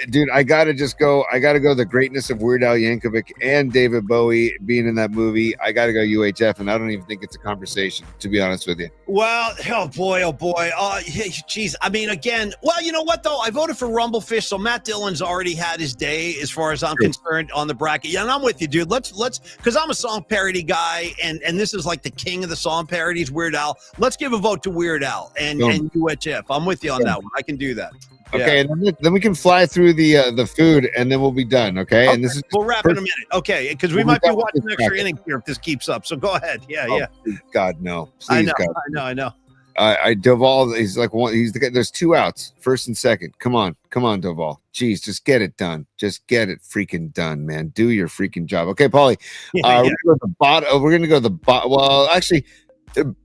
B: Dude, I gotta go the greatness of Weird Al Yankovic and David Bowie being in that movie. I gotta go UHF, and I don't even think it's a conversation, to be honest with you.
A: Well, oh boy. Geez. I mean, again, well, you know what though? I voted for Rumblefish, so Matt Dillon's already had his day as far as I'm concerned on the bracket. Yeah, and I'm with you, dude. Let's because I'm a song parody guy, and this is like the king of the song parodies, Weird Al. Let's give a vote to Weird Al and UHF. I'm with you on that one. I can do that.
B: Okay, and then we can fly through the food, and then we'll be done. Okay, and this is
A: we'll wrap in a minute. Okay, because we might be watching extra innings here if this keeps up. So go ahead. Yeah.
B: God no.
A: Please, I know.
B: Duvall, he's like one. He's the guy. There's two outs, first and second. Come on, Duvall. Jeez, just get it done. Just get it freaking done, man. Do your freaking job. Okay, Paulie. We're gonna go to the bottom. We're gonna go to the bottom. Well, actually,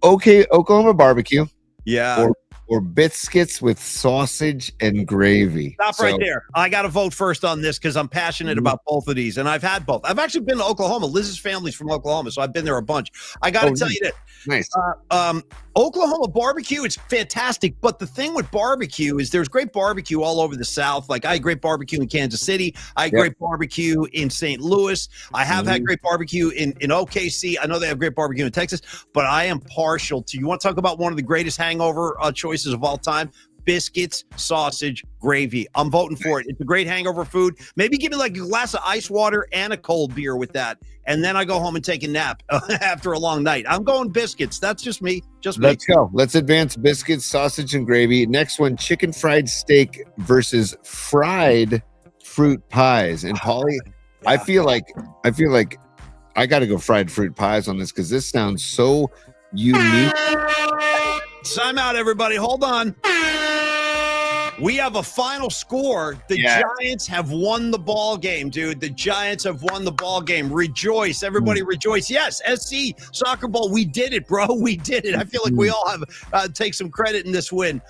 B: okay, Oklahoma barbecue.
A: Yeah.
B: Or biscuits with sausage and gravy.
A: Stop right there. I got to vote first on this because I'm passionate about both of these, and I've had both. I've actually been to Oklahoma. Liz's family's from Oklahoma, so I've been there a bunch. I got to tell you that.
B: Nice.
A: Oklahoma barbecue, it's fantastic. But the thing with barbecue is there's great barbecue all over the South. Like I had great barbecue in Kansas City. I had great barbecue in St. Louis. I have had great barbecue in OKC. I know they have great barbecue in Texas, but I am partial to, you want to talk about one of the greatest hangover choices of all time? Biscuits, sausage, gravy. I'm voting for it. It's a great hangover food. Maybe give me like a glass of ice water and a cold beer with that. And then I go home and take a nap after a long night. I'm going biscuits. That's just me.
B: Let's go. Let's advance biscuits, sausage, and gravy. Next one, chicken fried steak versus fried fruit pies. And Paulie, I feel like I got to go fried fruit pies on this because this sounds so unique.
A: Time out, everybody. Hold on. We have a final score. The Giants have won the ball game, dude. The Giants have won the ball game. Rejoice. Everybody rejoice. Yes, SC Soccer Ball. We did it, bro. We did it. I feel like we all have take some credit in this win.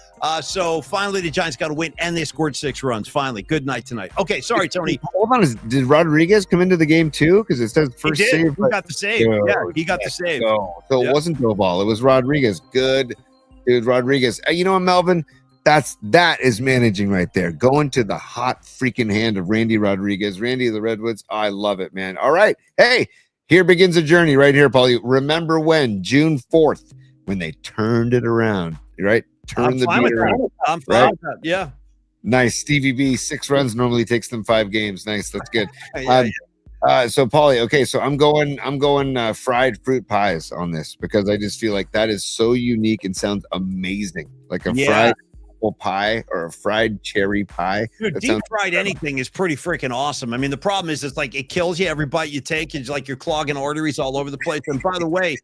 A: So finally the Giants got a win, and they scored 6 runs. Finally. Good night tonight. Okay, sorry, Tony.
B: Hold on. Did Rodriguez come into the game too? Because it says first save.
A: He got the save. He got the save.
B: So it wasn't Doval. It was Rodriguez. Good. Dude, Rodriguez. You know what, Melvin? That is managing right there. Going to the hot freaking hand of Randy Rodriguez. Randy of the Redwoods. I love it, man. All right. Hey, here begins a journey right here, Paulie. Remember when? June 4th, when they turned it around, right? Turned the beat around.
A: I'm fine with that. Yeah.
B: Nice. Stevie B, 6 runs normally takes them 5 games. Nice. That's good. So Paulie, okay, so I'm going fried fruit pies on this because I just feel like that is so unique and sounds amazing. Like a fried apple pie or a fried cherry pie.
A: Dude, deep fried anything is pretty freaking awesome. I mean, the problem is it's like it kills you every bite you take. It's like you're clogging arteries all over the place. And by the way,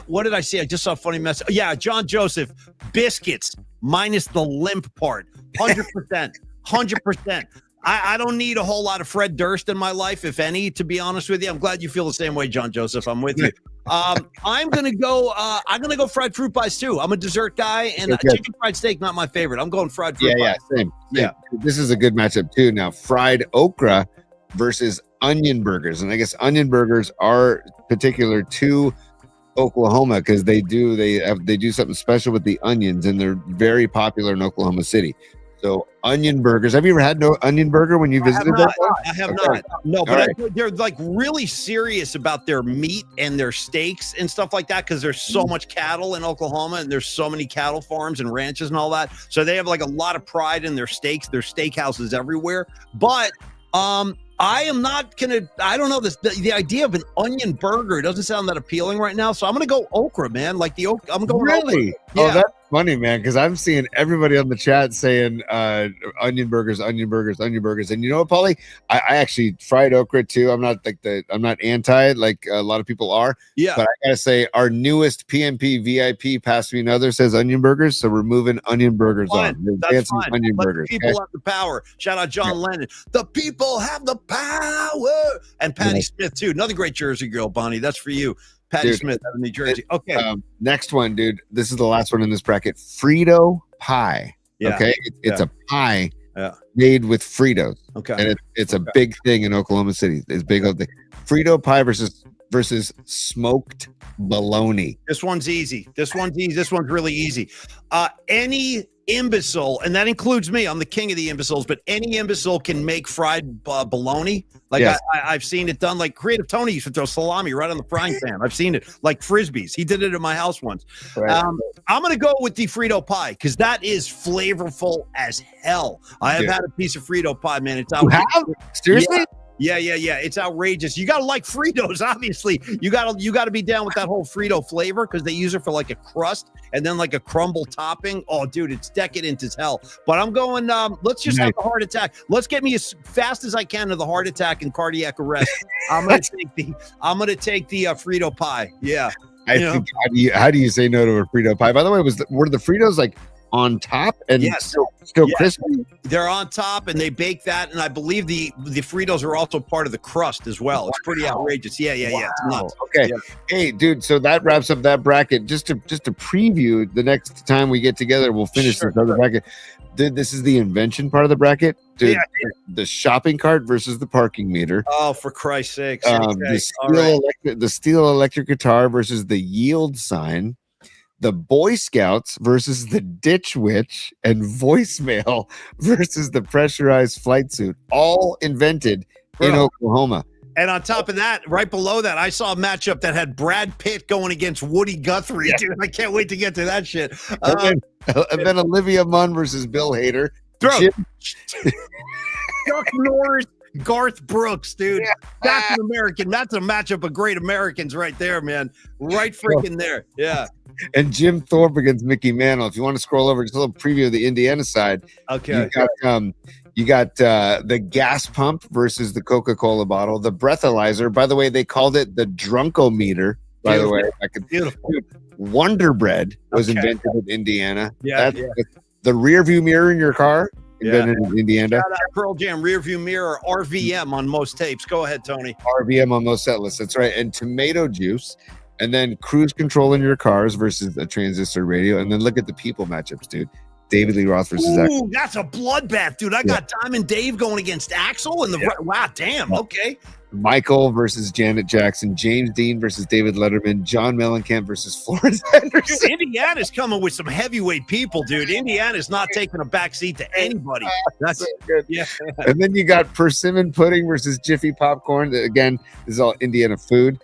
A: what did I see? I just saw a funny message. Yeah, John Joseph, biscuits minus the limp part. 100%. 100%. I don't need a whole lot of Fred Durst in my life, if any, to be honest with you. I'm glad you feel the same way, John Joseph. I'm with you. I'm gonna go fried fruit pies too. I'm a dessert guy, and chicken fried steak not my favorite. I'm going fried fruit pies.
B: Same. Yeah, this is a good matchup too. Now, fried okra versus onion burgers, and I guess onion burgers are particular to Oklahoma because they do something special with the onions, and they're very popular in Oklahoma City. So onion burgers. Have you ever had no onion burger when you visited?
A: I have not. No, but they're like really serious about their meat and their steaks and stuff like that because there's so much cattle in Oklahoma and there's so many cattle farms and ranches and all that. So they have like a lot of pride in their steaks. There's steakhouses everywhere. But I am not gonna. I don't know this. The idea of an onion burger doesn't sound that appealing right now. So I'm gonna go okra, man. Like the okra. I'm going
B: really.
A: Okra. Yeah.
B: Oh, that's funny, man. Because I'm seeing everybody on the chat saying onion burgers, onion burgers, onion burgers. And you know what, Paulie? I actually fried okra too. I'm not anti like a lot of people are.
A: Yeah.
B: But I gotta say, our newest PMP VIP passed me another says onion burgers. So we're moving onion burgers on.
A: That's fine.
B: Onion burgers.
A: The people have the power. Shout out John Lennon. The people have the power. And Patty Smith too. Another great Jersey girl, Bonnie. That's for you. Patty Smith out of New Jersey. Okay.
B: Next one, dude. This is the last one in this bracket. Frito pie. Yeah. Okay. It's a pie made with Fritos.
A: Okay.
B: And it's a big thing in Oklahoma City. It's big of the Frito pie versus smoked bologna.
A: This one's easy. This one's really easy. Any imbecile, and that includes me. I'm the king of the imbeciles, but any imbecile can make fried bologna. Like I've seen it done. Like Creative Tony used to throw salami right on the frying pan. I've seen it like frisbees. He did it at my house once. Right. I'm gonna go with the Frito pie because that is flavorful as hell. I have had a piece of Frito pie, man. It's out.
B: Seriously?
A: Yeah. It's outrageous. You gotta like Fritos, obviously. You gotta be down with that whole Frito flavor because they use it for like a crust and then like a crumble topping. Oh, dude, it's decadent as hell. But I'm going. Let's just have a heart attack. Let's get me as fast as I can to the heart attack and cardiac arrest. I'm gonna take the Frito pie. Yeah.
B: I think. How do you say no to a Frito pie? By the way, were the Fritos like on top and still crispy?
A: They're on top and they bake that, and I believe the Fritos are also part of the crust as well. It's pretty outrageous. Yeah. It's nuts.
B: Okay. Yeah. Hey, dude, so that wraps up that bracket. Just to preview the next time we get together, we'll finish this other bracket. Dude, this is the invention part of the bracket. Dude, the shopping cart versus the parking meter.
A: Oh, for Christ's sake.
B: The steel electric guitar versus the yield sign. The Boy Scouts versus the Ditch Witch, and voicemail versus the pressurized flight suit, all invented in Oklahoma.
A: And on top of that, right below that, I saw a matchup that had Brad Pitt going against Woody Guthrie. Yeah. Dude, I can't wait to get to that shit.
B: And then Olivia Munn versus Bill Hader.
A: Chuck Norris, Garth Brooks, dude. Yeah. That's an American. That's a matchup of great Americans right there, man. Right freaking there. Yeah.
B: And Jim Thorpe against Mickey Mantle. If you want to scroll over, just a little preview of the Indiana side.
A: Okay.
B: You got the gas pump versus the Coca-Cola bottle. The breathalyzer. By the way, they called it the Drunkometer. By the way,
A: beautiful.
B: Wonder Bread was invented in Indiana.
A: Yeah.
B: the rear view mirror in your car, invented in Indiana.
A: Shout out Pearl Jam rear view mirror, RVM on most tapes. Go ahead, Tony.
B: RVM on most set lists. That's right. And tomato juice. And then cruise control in your cars versus a transistor radio. And then look at the people matchups, dude. David Lee Roth versus Axl.
A: Ooh, that's a bloodbath, dude. I got Diamond Dave going against Axl and the wow, damn. Okay.
B: Michael versus Janet Jackson, James Dean versus David Letterman, John Mellencamp versus Florence Henderson.
A: Dude, Indiana's coming with some heavyweight people, dude. Indiana's not taking a backseat to anybody. That's
B: so good.
A: Yeah.
B: And then you got Persimmon pudding versus Jiffy popcorn. Again, this is all Indiana food.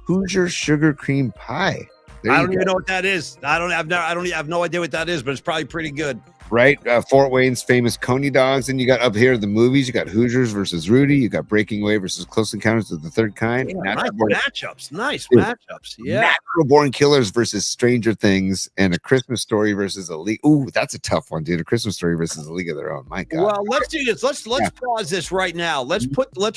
B: Hoosier sugar cream pie.
A: I don't even know what that is. I have no idea what that is, but it's probably pretty good.
B: Right? Fort Wayne's famous Coney dogs. And you got up here the movies. You got Hoosiers versus Rudy. You got Breaking Away versus Close Encounters of the Third Kind.
A: Yeah, nice matchups. Yeah.
B: Natural Born Killers versus Stranger Things, and A Christmas Story versus A League. Ooh, that's a tough one, dude. A Christmas Story versus A League of Their Own. My God.
A: Well, let's do this. Let's pause this right now. Let's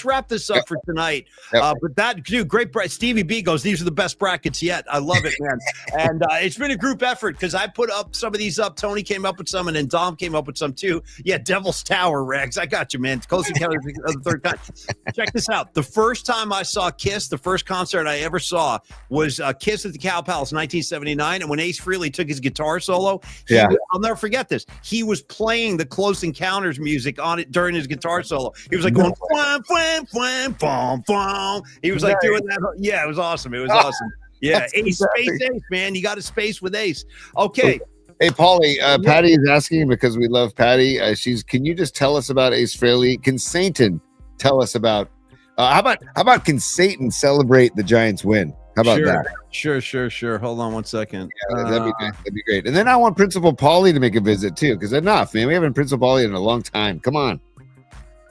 A: wrap this up for tonight. But that, dude, great. Stevie B goes, these are the best brackets yet. I love it, man. And it's been a group effort because I put up some of these up. Tony came up with some, and then Dom came up with some too. Yeah, Devil's Tower, Rags. I got you, man. Close Encounters of the Third Kind. Check this out. The first time I saw Kiss, the first concert I ever saw was Kiss at the Cow Palace, 1979. And when Ace Frehley took his guitar solo, I'll never forget this. He was playing the Close Encounters music on it during his guitar solo. He was like going, fwam, fwam, fwam, fwam, fwam. He was like doing that. Yeah, it was awesome. It was awesome. Yeah, Ace, Space Ace, man. You got a space with Ace. Okay.
B: Hey, Paulie, Patty is asking because we love Patty. Can you just tell us about Ace Frehley? Can Satan tell us about, how about can Satan celebrate the Giants win? How about that?
A: Sure. Hold on one second.
B: Yeah, that'd be great. And then I want Principal Paulie to make a visit too, because enough, man. We haven't Principal Paulie in a long time. Come on.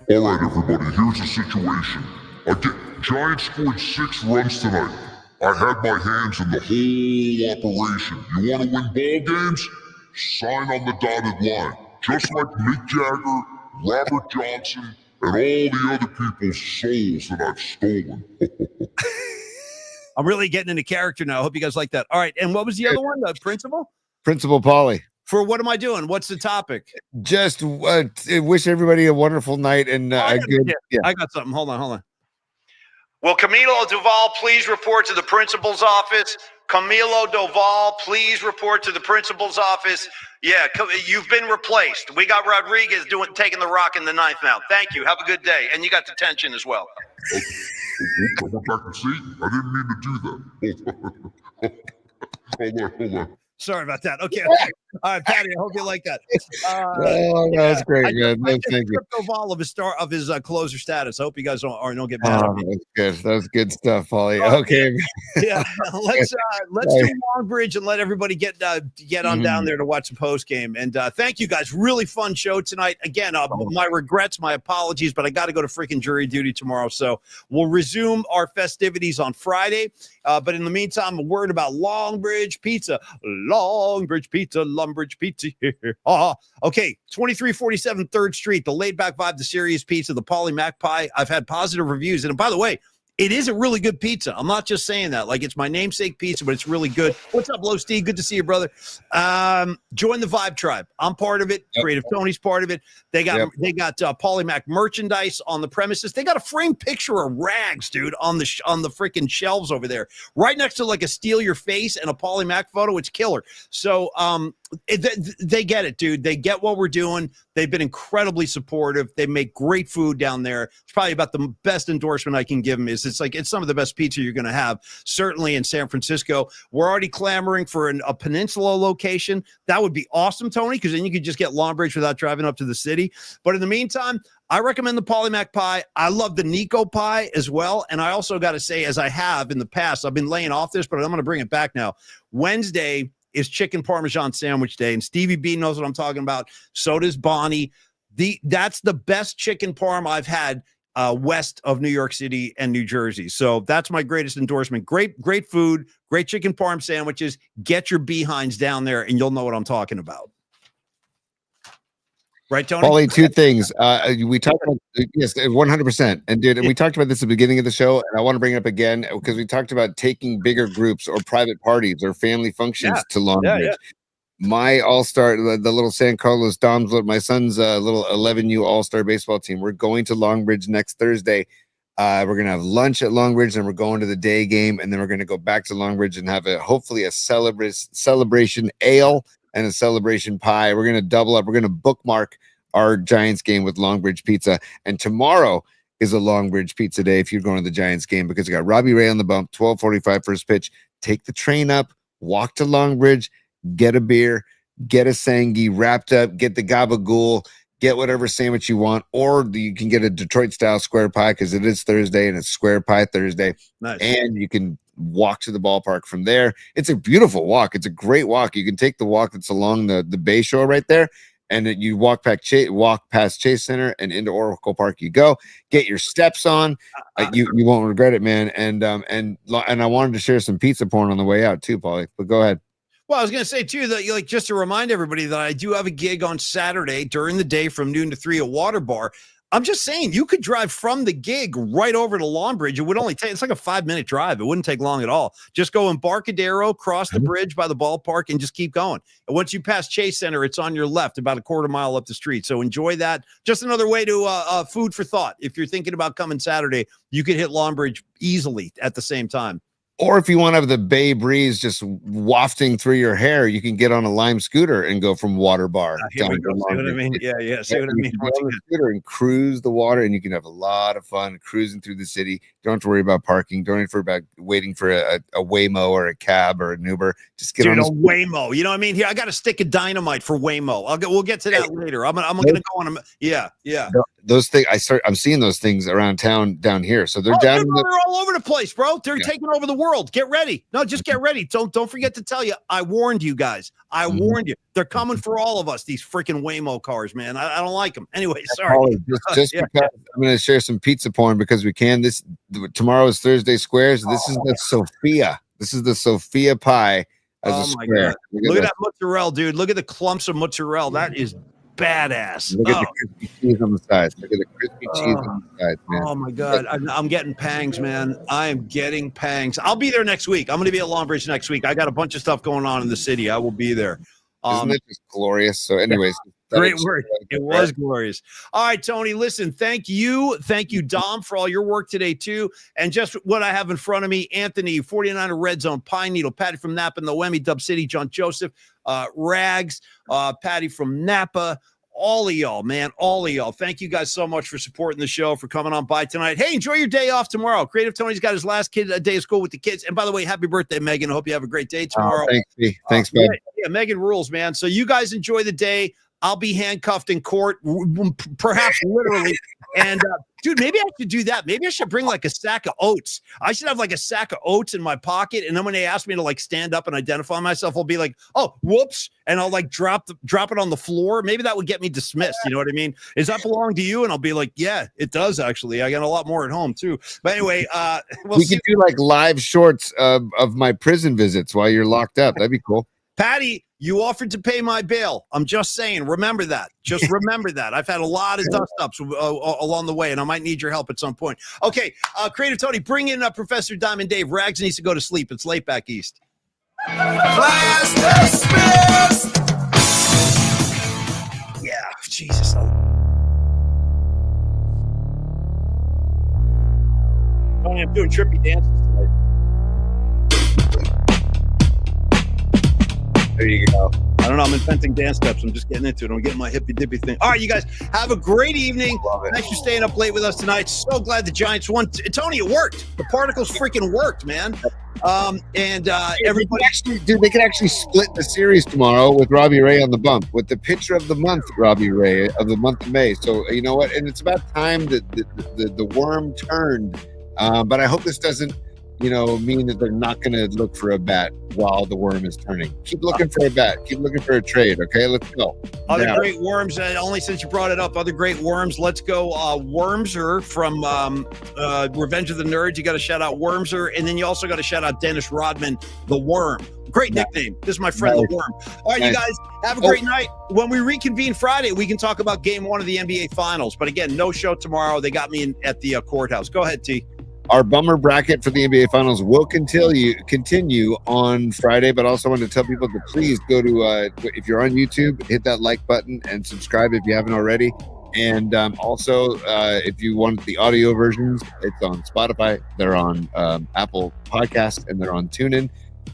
F: All right, everybody, here's the situation. Giants scored 6 runs tonight. I had my hands in the whole operation. You want to win ball games? Sign on the dotted line. Just like Mick Jagger, Robert Johnson, and all the other people's souls that I've stolen.
A: I'm really getting into character now. I hope you guys like that. All right, and what was the other one? The Principal
B: Paulie.
A: For what am I doing? What's the topic?
B: Just wish everybody a wonderful night and a good. Yeah.
A: I got something. Hold on. Will Camilo Duval please report to the principal's office? Camilo Duval, please report to the principal's office. Yeah, you've been replaced. We got Rodriguez taking the rock in the ninth now. Thank you. Have a good day. And you got detention as well.
F: I went back to see. I didn't mean to do that. Hold on.
A: Sorry about that. Okay. All right, Patty, I hope you like that.
B: That's great, man.
A: I just stripped Oval of his closer status. I hope you guys don't get mad at me.
B: That's good. That was good stuff, Paulie. Okay.
A: Yeah. Let's do Longbridge and let everybody get on down there to watch the post game. And thank you guys. Really fun show tonight. Again, my regrets, my apologies, but I got to go to freaking jury duty tomorrow. So we'll resume our festivities on Friday. But in the meantime, a word about Longbridge Pizza. Longbridge Pizza, Lumbridge Pizza here. Okay, 2347 3rd Street, the laid back vibe, the serious pizza, the Paulie Mac pie. I've had positive reviews. And by the way, it is a really good pizza. I'm not just saying that. Like, it's my namesake pizza, but it's really good. What's up, Low Steve? Good to see you, brother. Join the Vibe Tribe. I'm part of it. Yep. Creative Tony's part of it. They got Paulie Mac merchandise on the premises. They got a framed picture of Rags, dude, on the freaking shelves over there, right next to like a Steal Your Face and a Paulie Mac photo. It's killer. So they get it, dude. They get what we're doing. They've been incredibly supportive. They make great food down there. It's probably about the best endorsement I can give them. It's some of the best pizza you're going to have, certainly in San Francisco. We're already clamoring for a Peninsula location. That would be awesome, Tony, because then you could just get Longbridge without driving up to the city. But in the meantime, I recommend the Paulie Mac pie. I love the Nico pie as well. And I also got to say, as I have in the past, I've been laying off this, but I'm going to bring it back now. Wednesday is chicken Parmesan sandwich day, and Stevie B knows what I'm talking about. So does Bonnie. That's the best chicken parm I've had west of New York City and New Jersey. So that's my greatest endorsement. Great food, great chicken parm sandwiches. Get your behinds down there, and you'll know what I'm talking about. Right, Tony?
B: Paulie, 2 things. We talked about, yes, 100%. And dude, we talked about this at the beginning of the show, and I want to bring it up again because we talked about taking bigger groups or private parties or family functions to Longbridge. my all-star, the little San Carlos Doms, my son's little 11U all-star baseball team. We're going to Longbridge next Thursday. We're going to have lunch at Longbridge, and we're going to the day game, and then we're going to go back to Longbridge and have hopefully a celebration ale and a celebration pie. We're going to double up. We're going to bookmark our Giants game with Longbridge Pizza, and tomorrow is a Longbridge Pizza day if you're going to the Giants game, because we got Robbie Ray on the bump, 12:45 first pitch. Take the train up, walk to Longbridge, get a beer, get a Sangi wrapped up, get the gabagool, get whatever sandwich you want, or you can get a Detroit style square pie because it is Thursday and it's Square Pie Thursday.
A: Nice.
B: And you can walk to the ballpark from there. It's a beautiful walk. It's a great walk. You can take the walk that's along the Bay Shore right there, and you walk past Chase Center and into Oracle Park. You go get your steps on. You won't regret it, man. And I wanted to share some pizza porn on the way out too, Paulie. But go ahead.
A: Well, I was going to say, too, that just to remind everybody that I do have a gig on Saturday during the day from noon to 3 at Water Bar. I'm just saying, you could drive from the gig right over to Longbridge. It would only take, it's like a 5-minute drive. It wouldn't take long at all. Just go Embarcadero, cross the bridge by the ballpark, and just keep going. And once you pass Chase Center, it's on your left, about a quarter mile up the street. So enjoy that. Just another way to food for thought. If you're thinking about coming Saturday, you could hit Longbridge easily at the same time.
B: Or if you want to have the bay breeze just wafting through your hair, you can get on a Lime scooter and go from Water Bar down to
A: see what I mean? Yeah. See what I mean?
B: Get on the scooter and cruise the water, and you can have a lot of fun cruising through the city. You don't have to worry about parking. Don't have to worry about waiting for a Waymo or a cab or an Uber. Just get on a
A: Waymo. You know what I mean? Here, I got a stick of dynamite for Waymo. We'll get to that later. I'm gonna go on them. Yeah.
B: Those things I'm seeing those things around town down here. So they're
A: they're all over the place, bro. They're taking over the world. Get ready. No, just get ready. Don't forget to tell you. I warned you guys. I warned you. They're coming for all of us. These freaking Waymo cars, man. I don't like them. Anyway, sorry.
B: Just because I'm going to share some pizza porn because we can. Tomorrow is Thursday Squares. This is the Sophia. This is the Sophia pie as a square.
A: Look at that mozzarella, dude. Look at the clumps of mozzarella. That is badass.
B: Look at the crispy cheese on the sides. Look at the crispy cheese on the sides, man.
A: Oh my God. I'm getting pangs, man. I am getting pangs. I'll be there next week. I'm going to be at Longbridge next week. I got a bunch of stuff going on in the city. I will be there.
B: Isn't it just glorious? So anyways,
A: great work. It was glorious. All right, Tony, listen, thank you, Dom, for all your work today too. And just what I have in front of me, Anthony, 49er Red Zone, Pine Needle, Patty from Napa, Noemi, Dub City, John Joseph, Rags, Patty from Napa, all of y'all, man, all of y'all. Thank you guys so much for supporting the show, for coming on by tonight. Hey, enjoy your day off tomorrow. Creative Tony's got his last day of school with the kids. And by the way, happy birthday, Megan. I hope you have a great day tomorrow.
B: Thanks, man.
A: Yeah, Megan rules, man. So you guys enjoy the day. I'll be handcuffed in court, perhaps literally. And dude, maybe I should do that. Maybe I should bring like a sack of oats. I should have like a sack of oats in my pocket. And then when they ask me to like stand up and identify myself, I'll be like, oh, whoops. And I'll like drop it on the floor. Maybe that would get me dismissed. You know what I mean? Does that belong to you? And I'll be like, yeah, it does actually. I got a lot more at home too. But anyway,
B: we could do like live shorts of my prison visits while you're locked up. That'd be cool.
A: Patty, you offered to pay my bail. I'm just saying, remember that. Just remember that. I've had a lot of dust-ups along the way, and I might need your help at some point. Okay, Creative Tony, bring in Professor Diamond Dave. Rags needs to go to sleep. It's late back east. Class dismissed! Yeah, Jesus. Tony, I'm doing trippy dances tonight. There you go. I don't know. I'm inventing dance steps. I'm just getting into it. I'm getting my hippy dippy thing. All right, you guys have a great evening. Thanks for staying up late with us tonight. So glad the Giants won. Tony, it worked. The particles freaking worked, man. Everybody
B: they could actually split the series tomorrow with Robbie Ray on the bump with the pitcher of the month, Robbie Ray of the month of May. So you know what? And it's about time that the worm turned. But I hope this doesn't mean that they're not going to look for a bat while the worm is turning. Keep looking for a bat. Keep looking for a trade. Okay, let's go.
A: Other great worms, only since you brought it up, other great worms. Let's go. Wormser from Revenge of the Nerds. You got to shout out Wormser. And then you also got to shout out Dennis Rodman, the Worm. Great nickname. This is my friend, the Worm. All right, you guys, have a great night. When we reconvene Friday, we can talk about Game 1 of the NBA Finals. But again, no show tomorrow. They got me at the courthouse. Go ahead, T.
B: Our bummer bracket for the NBA Finals will continue on Friday, but also want to tell people to please go to, if you're on YouTube, hit that like button and subscribe if you haven't already. And also, if you want the audio versions, it's on Spotify, they're on Apple Podcasts, and they're on TuneIn.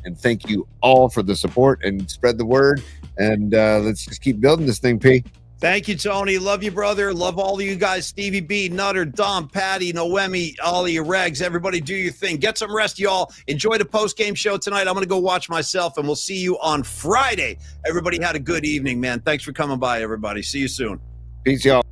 B: And thank you all for the support and spread the word. And let's just keep building this thing, P.
A: Thank you, Tony. Love you, brother. Love all of you guys. Stevie B, Nutter, Dom, Patty, Noemi, all of you regs. Everybody do your thing. Get some rest, y'all. Enjoy the post-game show tonight. I'm going to go watch myself, and we'll see you on Friday. Everybody had a good evening, man. Thanks for coming by, everybody. See you soon.
B: Peace, y'all.